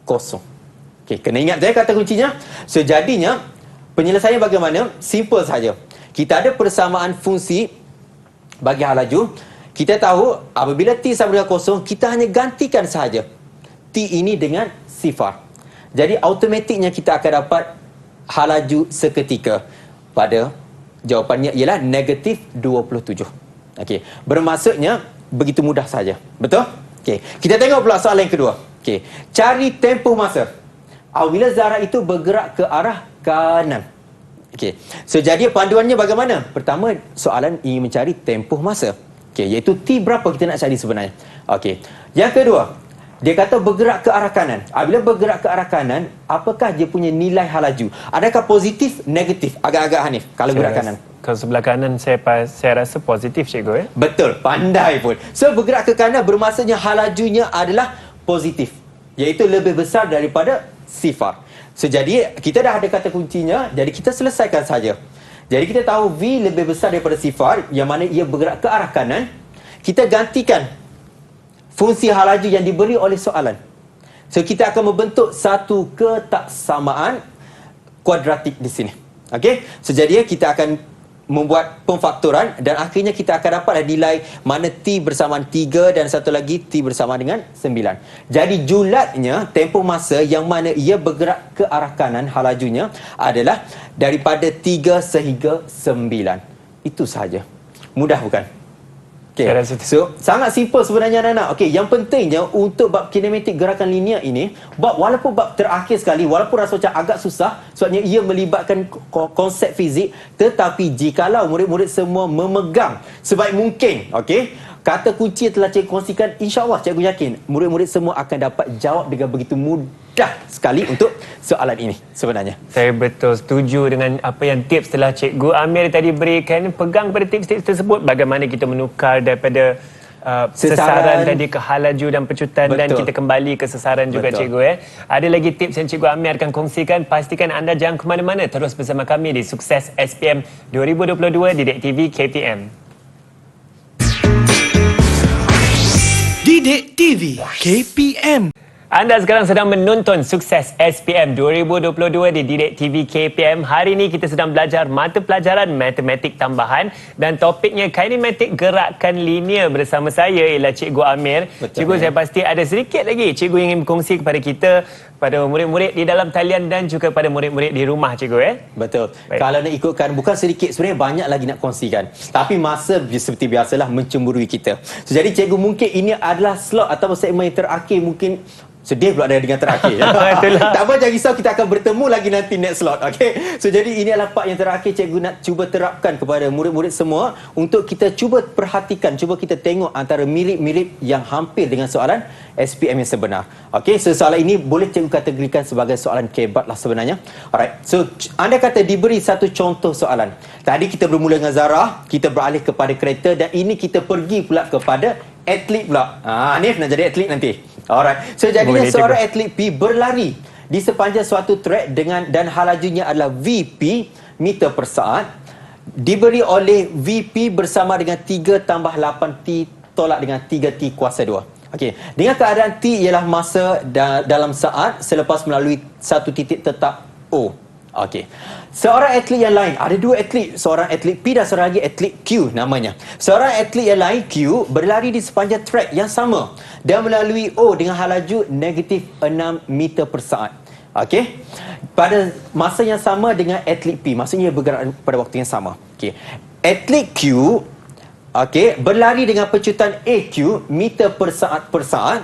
kosong. Okey, kena ingat je kata kuncinya. So, jadinya penyelesaian bagaimana? Simple saja. Kita ada persamaan fungsi bagi hal laju. Kita tahu apabila T sama dengan kosong, kita hanya gantikan sahaja T ini dengan sifar. Jadi automatiknya kita akan dapat hal laju seketika. Pada jawapannya ialah negatif 27. Okey, bermaksudnya begitu mudah saja. Betul? Okey, kita tengok pula soalan yang kedua. Okey, cari tempoh masa apabila zarah itu bergerak ke arah kanan. Okey, so jadi panduannya bagaimana? Pertama, soalan ingin mencari tempoh masa. Okey, iaitu T berapa kita nak cari sebenarnya. Okey, yang kedua, dia kata bergerak ke arah kanan. Apabila bergerak ke arah kanan, apakah dia punya nilai hal laju? Adakah positif, negatif? Agak-agak Hanif kalau gerak kanan.
Kalau sebelah kanan saya rasa positif, cikgu.
Betul, pandai pun. So, bergerak ke kanan bermaksudnya hal lajunya adalah positif, iaitu lebih besar daripada sifar. So, jadi kita dah ada kata kuncinya, jadi kita selesaikan saja. Jadi kita tahu V lebih besar daripada sifar, yang mana ia bergerak ke arah kanan. Kita gantikan fungsi hal laju yang diberi oleh soalan. So, kita akan membentuk satu ketaksamaan kuadratik di sini. Okey? So, jadi kita akan membuat pemfaktoran dan akhirnya kita akan dapat nilai mana T bersamaan 3 dan satu lagi T bersamaan dengan 9. Jadi, julatnya tempoh masa yang mana ia bergerak ke arah kanan hal lajunya adalah daripada 3 sehingga 9. Itu sahaja. Mudah bukan? Okay. So, sangat simple sebenarnya anak-anak. Okey, yang pentingnya untuk bab kinematik gerakan linear ini, walaupun bab terakhir sekali, walaupun rasa macam agak susah, sebabnya ia melibatkan konsep fizik, tetapi jikalau murid-murid semua memegang sebaik mungkin, okey, kata kunci yang telah cikgu kongsikan, insya-Allah cikgu yakin murid-murid semua akan dapat jawab dengan begitu mudah sekali untuk soalan ini sebenarnya.
Saya betul setuju dengan apa yang tips telah Cikgu Amir tadi berikan. Pegang pada tips-tips tersebut, bagaimana kita menukar daripada sasaran tadi ke hal laju dan pecutan. Betul. Dan kita kembali ke sasaran juga. Betul. Cikgu. Ada lagi tips yang Cikgu Amir akan kongsikan. Pastikan anda jangan ke mana-mana. Terus bersama kami di Sukses SPM 2022 di Didik TV KPM.
Didik TV KPM.
Anda sekarang sedang menonton Sukses SPM 2022 di Didik TV KPM. Hari ini kita sedang belajar mata pelajaran matematik tambahan dan topiknya kinematik gerakan linear. Bersama saya ialah Cikgu Amir. Betul, Cikgu, saya pasti ada sedikit lagi Cikgu ingin berkongsi kepada kita, pada murid-murid di dalam talian dan juga pada murid-murid di rumah, Cikgu.
Betul.
Baik.
Kalau nak ikutkan, bukan sedikit, sebenarnya banyak lagi nak kongsikan. Tapi masa seperti biasalah mencemburui kita. So, jadi Cikgu mungkin ini adalah slot atau segmen yang terakhir, mungkin sedih pula dengan terakhir. Tak apa, jangan risau, kita akan bertemu lagi nanti next slot. Okay? So, jadi ini adalah part yang terakhir cikgu nak cuba terapkan kepada murid-murid semua untuk kita cuba perhatikan, cuba kita tengok antara mirip-mirip yang hampir dengan soalan SPM yang sebenar. Okay? So, soalan ini boleh cikgu kategorikan sebagai soalan kebat lah sebenarnya. Alright. So, anda kata diberi satu contoh soalan. Tadi kita bermula dengan zarah, kita beralih kepada kereta dan ini kita pergi pula kepada atlet pula. Hanif nak jadi atlet nanti. Alright. So, jadinya seorang atlet P berlari di sepanjang suatu trek dan hal lajunya adalah VP meter per saat, diberi oleh VP bersama dengan 3 tambah 8T tolak dengan 3T kuasa 2. Okey. Dengan keadaan T ialah masa dalam saat selepas melalui satu titik tetap O. Okey. Seorang atlet yang lain, ada dua atlet, seorang atlet P dan seorang lagi atlet Q namanya. Seorang atlet yang lain Q berlari di sepanjang trek yang sama dan melalui O dengan halaju negatif 6 meter per saat. Okey. Pada masa yang sama dengan atlet P, maksudnya bergerak pada waktu yang sama. Okey. Atlet Q berlari dengan pecutan AQ meter per saat.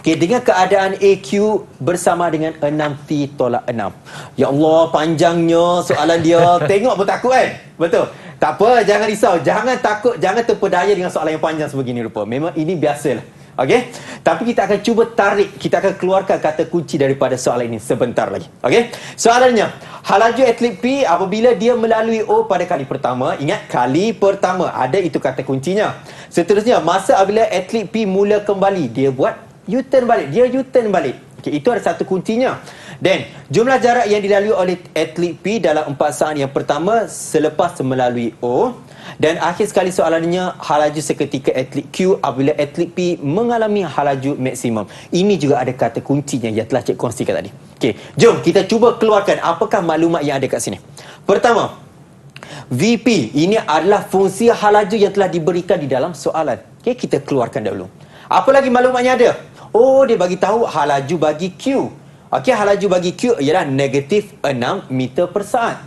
Dengan keadaan AQ bersama dengan 6T tolak 6. Ya Allah, panjangnya soalan dia. Tengok pun takut kan? Betul. Tak apa, jangan risau. Jangan takut, jangan terpedaya dengan soalan yang panjang sebegini rupa. Memang ini biasalah. Okey? Tapi kita akan cuba tarik, kita akan keluarkan kata kunci daripada soalan ini sebentar lagi. Okey? Soalannya, halaju atlet P apabila dia melalui O pada kali pertama, ingat kali pertama, ada itu kata kuncinya. Seterusnya, masa apabila atlet P mula kembali, dia buat U-turn balik. Dia U-turn balik. Okay, itu ada satu kuncinya. Dan jumlah jarak yang dilalui oleh atlet P dalam 4 saat yang pertama selepas melalui O. Dan akhir sekali soalannya, halaju seketika atlet Q apabila atlet P mengalami halaju maksimum. Ini juga ada kata kuncinya yang telah Cik kongsikan tadi. Okey, jom kita cuba keluarkan apakah maklumat yang ada kat sini. Pertama, VP ini adalah fungsi halaju yang telah diberikan di dalam soalan. Okey, kita keluarkan dahulu. Apa lagi maklumatnya ada? Oh, dia bagi tahu halaju bagi Q. Okey, halaju bagi Q ialah negatif 6 meter per saat.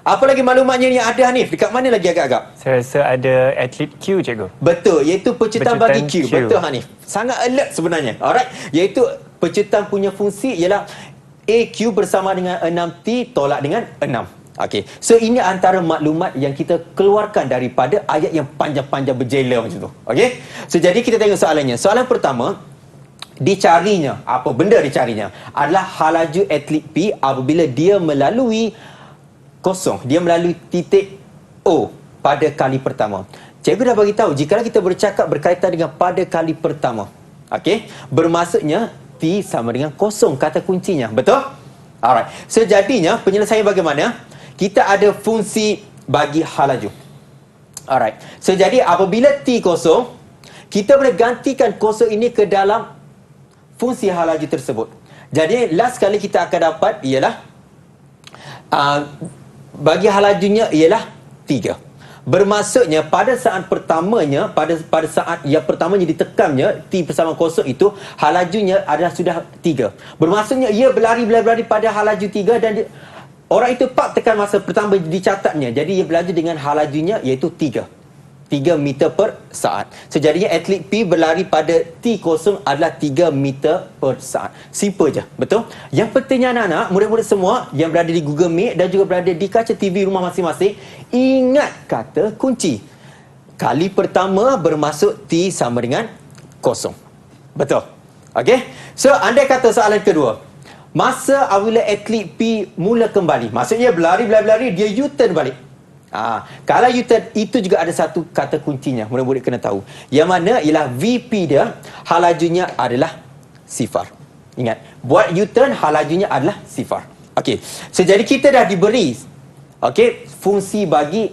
Apa lagi maklumatnya yang ada, Hanif? Dekat mana lagi agak-agak?
Saya rasa ada atlet Q, cikgu.
Betul, iaitu pecutan bagi Q.
Q.
Betul, Hanif. Sangat alert sebenarnya. Alright, iaitu pecutan punya fungsi ialah AQ bersama dengan 6T tolak dengan 6. Okey, so ini antara maklumat yang kita keluarkan daripada ayat yang panjang-panjang berjela macam tu. Okey, so jadi kita tengok soalannya. Soalan pertama, dicarinya, apa benda dicarinya adalah halaju atlet P apabila dia melalui kosong, dia melalui titik O pada kali pertama. Cikgu dah bagi tahu, jika kita bercakap berkaitan dengan pada kali pertama, okey, bermaksudnya T sama dengan kosong, kata kuncinya. Betul? Alright, so jadinya penyelesaian bagaimana? Kita ada fungsi bagi halaju. Alright, so jadi apabila T kosong, kita boleh gantikan kosong ini ke dalam fungsi halaju tersebut. Jadi last kali kita akan dapat ialah bagi halajunya ialah 3. Bermaksudnya pada saat pertamanya, pada saat yang pertamanya ditekamnya T bersama kosong itu, halajunya adalah sudah 3. Bermaksudnya ia berlari pada halaju 3 dan orang itu tekan masa pertama dicatatnya. Jadi ia berlaju dengan halajunya iaitu 3 meter per saat. So jadinya atlet P berlari pada T0 adalah 3 meter per saat. Simple je, betul? Yang pentingnya anak-anak, murid-murid semua yang berada di Google Meet dan juga berada di kaca TV rumah masing-masing, ingat kata kunci. Kali pertama bermaksud T sama dengan 0. Betul? Okey? So andai kata soalan kedua, masa apabila atlet P mula kembali, maksudnya berlari, dia U-turn balik. Kalau U-turn, itu juga ada satu kata kuncinya, murid-murid kena tahu. Yang mana ialah VP dia, halajunya adalah sifar. Ingat, buat U-turn, halajunya adalah sifar. Okey, so jadi kita dah diberi fungsi bagi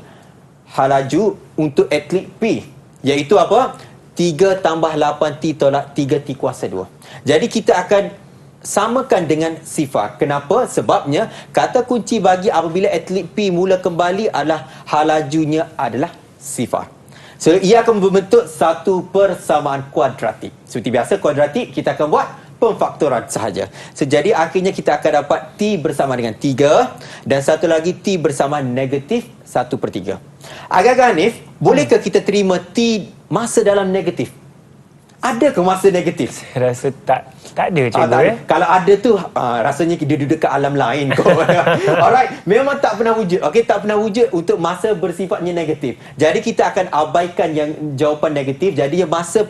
halaju untuk atlet P, iaitu apa? 3 tambah 8T tolak 3T kuasa 2. Jadi kita akan samakan dengan sifar. Kenapa? Sebabnya kata kunci bagi apabila atlet P mula kembali adalah halajunya adalah sifar. So ia akan membentuk satu persamaan kuadratik. Seperti biasa kuadratik kita akan buat pemfaktoran sahaja. So jadi akhirnya kita akan dapat T bersama dengan 3 dan satu lagi T bersama negatif 1/3. Agak-agak Hanif, bolehkah kita terima T masa dalam negatif? Ada ke masa negatif?
Saya rasa tak ada, cikgu.
Kalau ada tu rasanya dia duduk kat alam lain kot. Alright, memang tak pernah wujud. Okey, tak pernah wujud untuk masa bersifatnya negatif. Jadi kita akan abaikan yang jawapan negatif. Jadi yang masa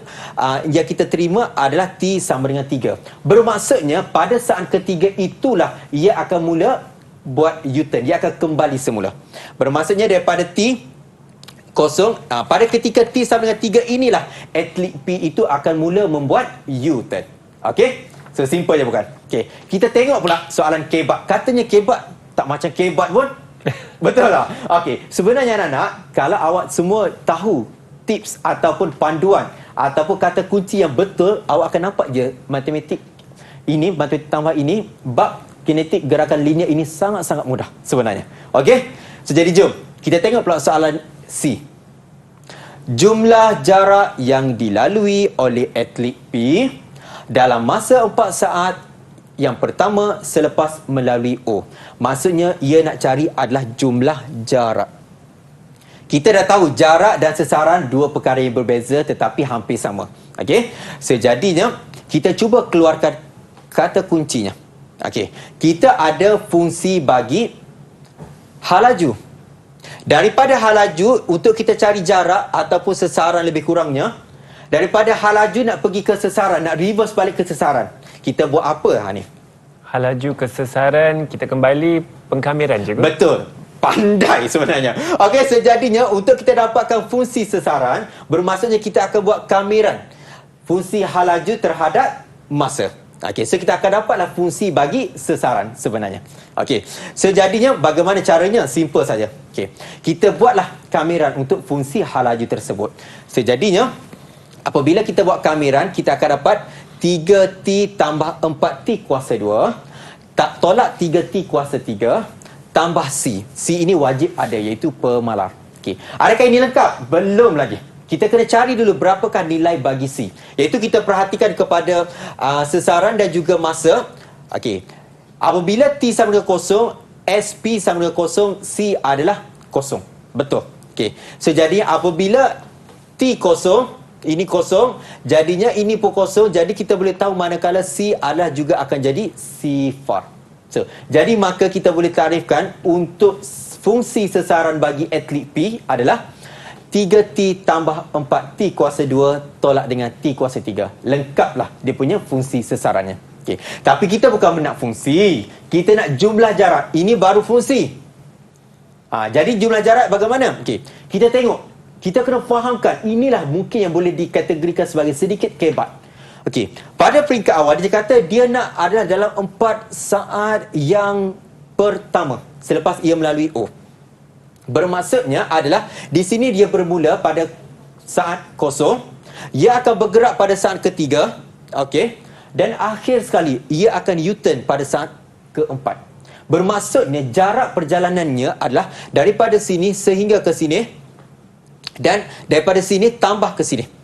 yang kita terima adalah T sama dengan 3. Bermaksudnya pada saat ketiga itulah ia akan mula buat U-turn. Ia akan kembali semula. Bermaksudnya daripada T 0, pada ketika T sama dengan 3 inilah atlet P itu akan mula membuat U-turn. Okey? So simple je bukan? Okey. Kita tengok pula soalan kebat. Katanya kebat tak macam kebat pun. Betul tak? Okey. Sebenarnya anak-anak, kalau awak semua tahu tips ataupun panduan ataupun kata kunci yang betul, awak akan nampak je matematik ini, matematik tambah ini, bab kinetik gerakan linear ini sangat-sangat mudah sebenarnya. Okey? So, jadi jom kita tengok pula soalan C. Jumlah jarak yang dilalui oleh atlet P dalam masa 4 saat yang pertama selepas melalui O. Maksudnya ia nak cari adalah jumlah jarak. Kita dah tahu jarak dan sesaran dua perkara yang berbeza tetapi hampir sama. Okey. Sejadinya kita cuba keluarkan kata kuncinya. Okey. Kita ada fungsi bagi halaju. Daripada halaju untuk kita cari jarak ataupun sesaran lebih kurangnya, daripada halaju nak pergi ke sesaran, nak reverse balik ke sesaran, kita buat apa Hanif?
Halaju ke sesaran, kita kembali pengkamiran je.
Betul. Pandai sebenarnya. Okey, sejadinya untuk kita dapatkan fungsi sesaran, bermaksudnya kita akan buat kamiran fungsi halaju terhadap masa. Okey, so kita akan dapatlah fungsi bagi sesaran sebenarnya. Okey, sejadinya bagaimana caranya? Simple saja. Okey, kita buatlah kamiran untuk fungsi halaju tersebut. Sejadinya apabila kita buat kamiran, kita akan dapat 3T tambah 4T kuasa 2 tak tolak 3T kuasa 3 tambah C. C ini wajib ada, iaitu pemalar. Okey. Adakah ini lengkap? Belum lagi. Kita kena cari dulu berapakah nilai bagi C. Iaitu kita perhatikan kepada sesaran dan juga masa. Okey. Apabila T sama dengan kosong, SP sama dengan kosong, C adalah kosong. Betul. Okey. So, jadi apabila T kosong, ini kosong, jadinya ini pun kosong. Jadi kita boleh tahu manakala C adalah juga akan jadi sifar. So, jadi maka kita boleh tarifkan untuk fungsi sesaran bagi atlet P adalah 3T tambah 4T kuasa 2 tolak dengan T kuasa 3. Lengkaplah dia punya fungsi sesarannya. Okay. Tapi kita bukan nak fungsi, kita nak jumlah jarak. Ini baru fungsi. Jadi jumlah jarak bagaimana? Okay. Kita tengok. Kita kena fahamkan, inilah mungkin yang boleh dikategorikan sebagai sedikit kebat. Okey, pada peringkat awal dia kata dia nak adalah dalam 4 saat yang pertama selepas ia melalui O. Bermaksudnya adalah di sini dia bermula pada saat kosong, ia akan bergerak pada saat ketiga, okey, dan akhir sekali ia akan U-turn pada saat keempat. Bermaksudnya jarak perjalanannya adalah daripada sini sehingga ke sini dan daripada sini tambah ke sini.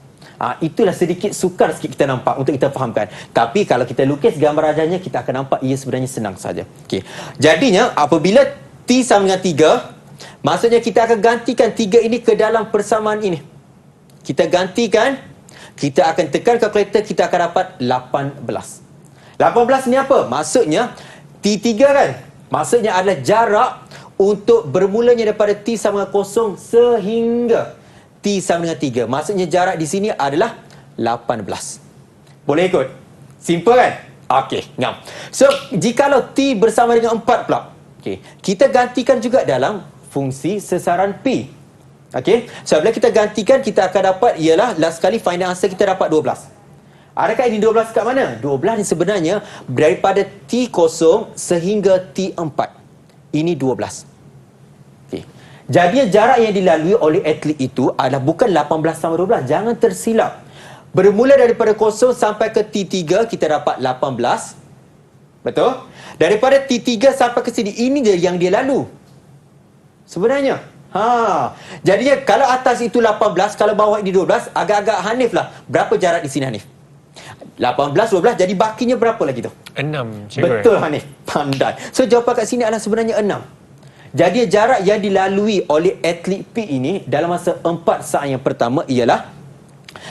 Itulah sedikit sukar sikit kita nampak untuk kita fahamkan. Tapi kalau kita lukis gambar rajanya, kita akan nampak ia sebenarnya senang saja. Okey. Jadinya apabila T sama dengan 3, maksudnya kita akan gantikan 3 ini ke dalam persamaan ini. Kita gantikan, kita akan tekan kalkulator, kita akan dapat 18. 18 ni apa? Maksudnya T3 kan? Maksudnya adalah jarak untuk bermulanya daripada T sama dengan 0 sehingga T sama dengan 3. Maksudnya jarak di sini adalah 18. Boleh ikut? Simple kan? Okey, ngam. So, jikalau T bersama dengan 4 pula. Okey, kita gantikan juga dalam fungsi sesaran P. Okey, so bila kita gantikan, kita akan dapat ialah last kali final answer kita dapat 12. Adakah ini 12 kat mana? 12 ni sebenarnya daripada T0 sehingga T4. Ini 12. Jadi jarak yang dilalui oleh atlet itu adalah bukan 18 sama 12. Jangan tersilap. Bermula daripada 0 sampai ke T3 kita dapat 18. Betul? Daripada T3 sampai ke sini, ini dia yang dia lalu. Sebenarnya. Jadinya kalau atas itu 18, kalau bawah ini 12, agak-agak Hanif lah. Berapa jarak di sini Hanif? 18, 12, jadi bakinya berapa lagi tu?
6.
Betul Hanif. Pandai. So jawapan kat sini adalah sebenarnya 6. Jadi jarak yang dilalui oleh atlet P ini dalam masa 4 saat yang pertama ialah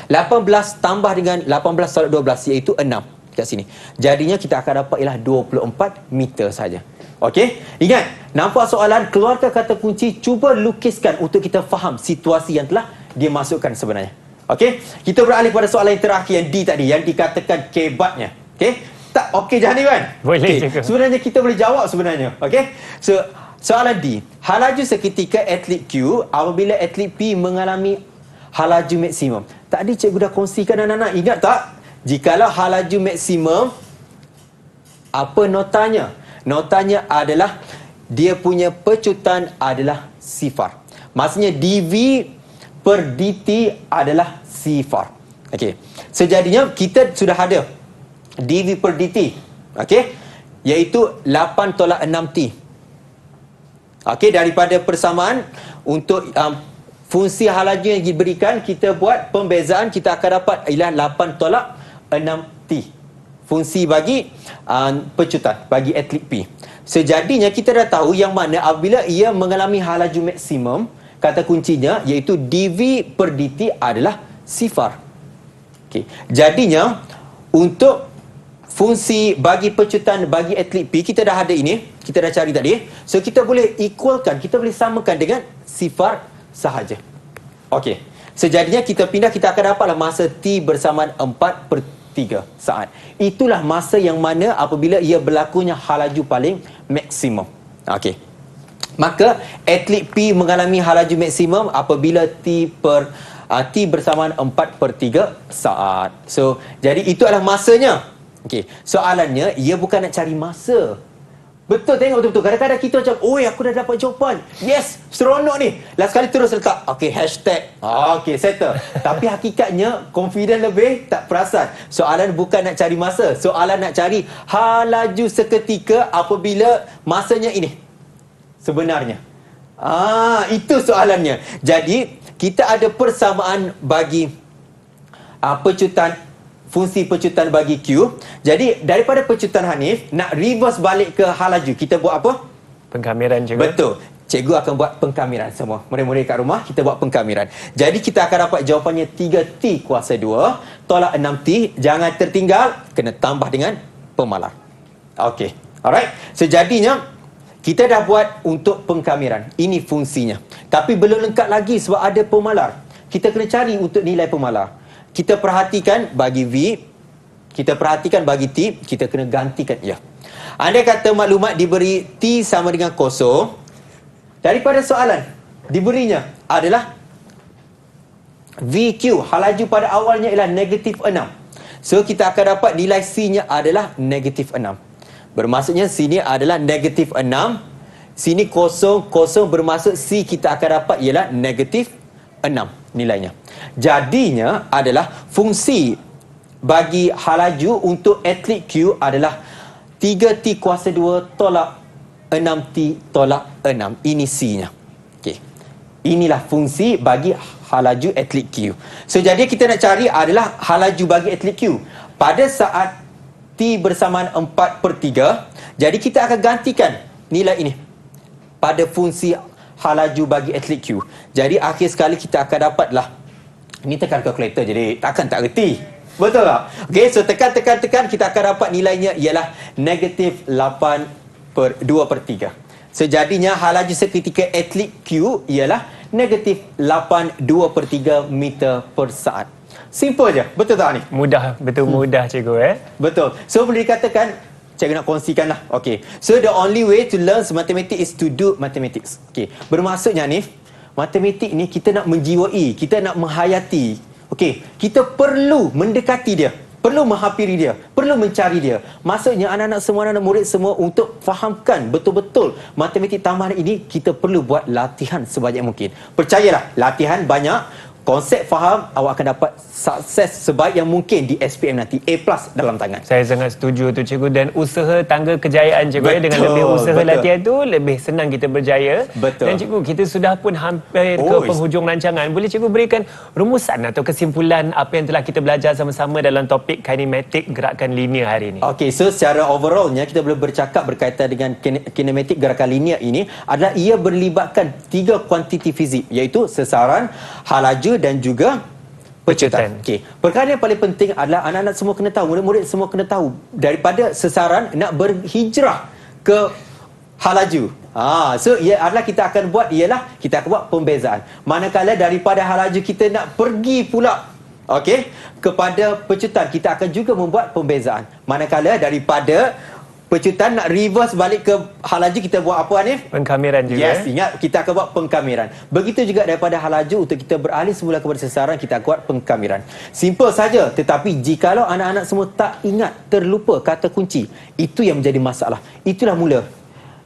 18 tambah dengan 18 tolak 12 iaitu 6 kat sini. Jadinya kita akan dapat ialah 24 meter saja. Okey? Ingat, nampak soalan, keluarkan kata kunci, cuba lukiskan untuk kita faham situasi yang telah dia masukkan sebenarnya. Okey? Kita beralih pada soalan yang terakhir yang D tadi yang dikatakan kebatnya. Okey? Tak okey Jani kan?
Boleh
okay. Sebenarnya kita boleh jawab sebenarnya. Okey? So soalan D. Halaju seketika atlet Q apabila atlet P mengalami halaju maksimum. Tadi cikgu dah kongsikan anak-anak. Ingat tak? Jikalau halaju maksimum, apa notanya? Notanya adalah dia punya pecutan adalah sifar. Maksudnya dV per dt adalah sifar. Okey. Sejadinya kita sudah ada dV per dt. Okey. iaitu 8/6T. Okey, daripada persamaan untuk fungsi halaju yang diberikan, kita buat pembezaan, kita akan dapat ialah 8/6T. Fungsi bagi pecutan, bagi atlet P. Sejadinya kita dah tahu yang mana apabila ia mengalami halaju maksimum, kata kuncinya iaitu dV per dt adalah sifar. Okey. Jadinya untuk fungsi bagi pecutan bagi atlet P, kita dah ada ini, kita dah cari tadi. So kita boleh equalkan, kita boleh samakan dengan sifar sahaja. Okey. Sejadinya kita pindah, kita akan dapatlah masa T bersamaan 4/3 saat. Itulah masa yang mana apabila ia berlakunya halaju paling maksimum. Okey. Maka atlet P mengalami halaju maksimum apabila T bersamaan 4/3 saat. So, jadi itu adalah masanya. Okey. Soalannya, ia bukan nak cari masa. Betul, tengok betul-betul. Kadang-kadang kita macam, oi, aku dah dapat jawapan. Yes, seronok ni. Last kali terus letak, okey, hashtag. Okey, settle. Tapi hakikatnya, confident lebih, tak perasan. Soalan bukan nak cari masa. Soalan nak cari halaju seketika apabila masanya ini. Sebenarnya. Itu soalannya. Jadi, kita ada persamaan bagi pecutan, fungsi pecutan bagi Q. Jadi daripada pecutan Hanif nak reverse balik ke halaju, kita buat apa?
Pengkamiran juga.
Betul. Cikgu akan buat pengkamiran semua. Murid-murid kat rumah kita buat pengkamiran. Jadi kita akan dapat jawapannya 3T kuasa 2 tolak 6T. Jangan tertinggal, kena tambah dengan pemalar. Okey. Alright. Sejadinya kita dah buat untuk pengkamiran. Ini fungsinya. Tapi belum lengkap lagi sebab ada pemalar. Kita kena cari untuk nilai pemalar. Kita perhatikan bagi V, kita perhatikan bagi T, kita kena gantikan ia. Andai kata maklumat diberi T sama dengan 0, daripada soalan diberinya adalah VQ, halaju pada awalnya ialah negatif 6. So kita akan dapat nilai C-nya adalah negatif 6. Bermaksudnya sini adalah negatif 6, sini 0, 0 bermaksud C kita akan dapat ialah negatif 6 nilainya. Jadinya adalah fungsi bagi halaju untuk atlet Q adalah 3T kuasa 2 tolak 6T tolak 6. Ini C-nya. Okey. Inilah fungsi bagi halaju atlet Q. So jadi kita nak cari adalah halaju bagi atlet Q pada saat T bersamaan 4/3. Jadi kita akan gantikan nilai ini pada fungsi halaju bagi atlet Q. Jadi akhir sekali kita akan dapatlah, ni tekan kalkulator jadi takkan tak reti. Betul tak? Okey, so tekan kita akan dapat nilainya ialah negatif 8/2/3. So jadinya halaju seketika atlet Q ialah negatif 8/2/3 meter per saat. Simple je, betul tak ni?
Mudah, betul mudah cikgu
Betul. So boleh dikatakan, cikgu nak kongsikan lah. Okay. So the only way to learn mathematics is to do mathematics. Okay. Bermaksudnya ni, matematik ni kita nak menjiwai, kita nak menghayati. Okay. Kita perlu mendekati dia, perlu menghampiri dia, perlu mencari dia. Maksudnya anak-anak semua, anak-anak murid semua untuk fahamkan betul-betul matematik tambahan ini, kita perlu buat latihan sebanyak mungkin. Percayalah, latihan banyak. Konsep faham, awak akan dapat sukses sebaik yang mungkin di SPM nanti. A+ dalam tangan.
Saya sangat setuju tu cikgu, dan usaha tangga kejayaan cikgu dengan lebih usaha latihan tu lebih senang kita berjaya.
Betul.
Dan cikgu, kita sudah pun hampir ke penghujung rancangan. Boleh cikgu berikan rumusan atau kesimpulan apa yang telah kita belajar sama-sama dalam topik kinematik gerakan linear hari ini?
Okey, so secara overallnya kita boleh bercakap berkaitan dengan kinematik gerakan linear ini adalah ia berlibatkan 3 kuantiti fizik, iaitu sesaran, halaju dan juga pecutan. Okey. Perkara yang paling penting adalah anak-anak semua kena tahu, murid-murid semua kena tahu, daripada sesaran nak berhijrah ke halaju. So ia adalah kita akan buat ialah kita akan buat pembezaan. Manakala daripada halaju kita nak pergi pula kepada pecutan, kita akan juga membuat pembezaan. Manakala daripada pecutan nak reverse balik ke halaju, kita buat apa ni?
Pengkamiran juga.
Yes, ingat kita akan buat pengkamiran. Begitu juga daripada halaju untuk kita beralih semula kepada sesaran, kita akan buat pengkamiran. Simple saja, tetapi jikalau anak-anak semua tak ingat, terlupa kata kunci, itu yang menjadi masalah. Itulah mula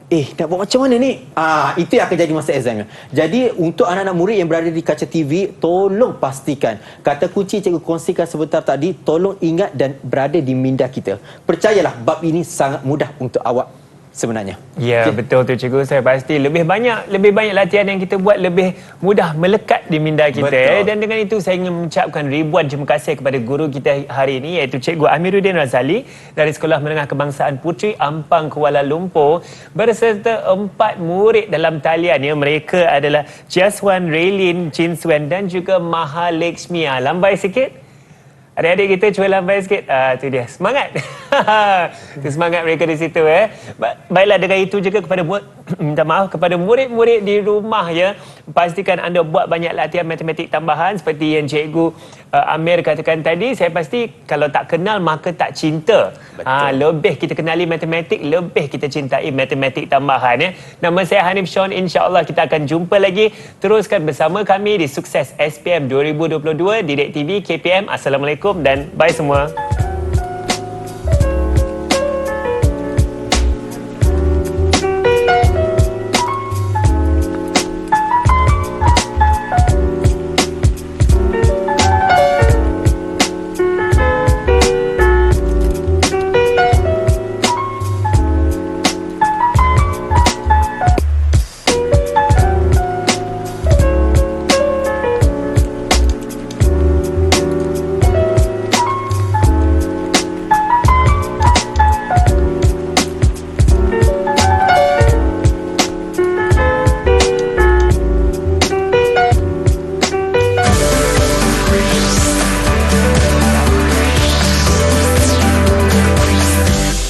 nak buat macam mana ni? Itu yang akan jadi masa examnya. Jadi untuk anak-anak murid yang berada di kaca TV, tolong pastikan kata kunci cikgu kongsikan sebentar tadi, tolong ingat dan berada di minda kita. Percayalah, bab ini sangat mudah untuk awak sebenarnya.
Ya, betul tu cikgu. Saya pasti lebih banyak latihan yang kita buat, lebih mudah melekat di minda kita.
Betul.
Dan dengan itu saya ingin mengucapkan ribuan terima kasih kepada guru kita hari ini, iaitu Cikgu Amiruddin Razali dari Sekolah Menengah Kebangsaan Puteri Ampang, Kuala Lumpur, berserta 4 murid dalam talian. Ya, mereka adalah Jaswan, Raylin, Chin Swen dan juga Maha Lakshmi. Lambai sikit. Adik-adik kita cuba lambai sikit. Itu dia. Semangat. Itu semangat mereka di situ. Baiklah, dengan itu juga kepada minta maaf kepada murid-murid di rumah, ya. Pastikan anda buat banyak latihan matematik tambahan seperti yang Cikgu Amir katakan tadi. Saya pasti kalau tak kenal maka tak cinta. Lebih kita kenali matematik, lebih kita cintai matematik tambahan, ya. Nama saya Hanif Sean. InsyaAllah kita akan jumpa lagi. Teruskan bersama kami di Sukses SPM 2022 Didik TV KPM. Assalamualaikum dan bye semua.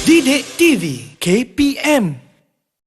Didik TV KPM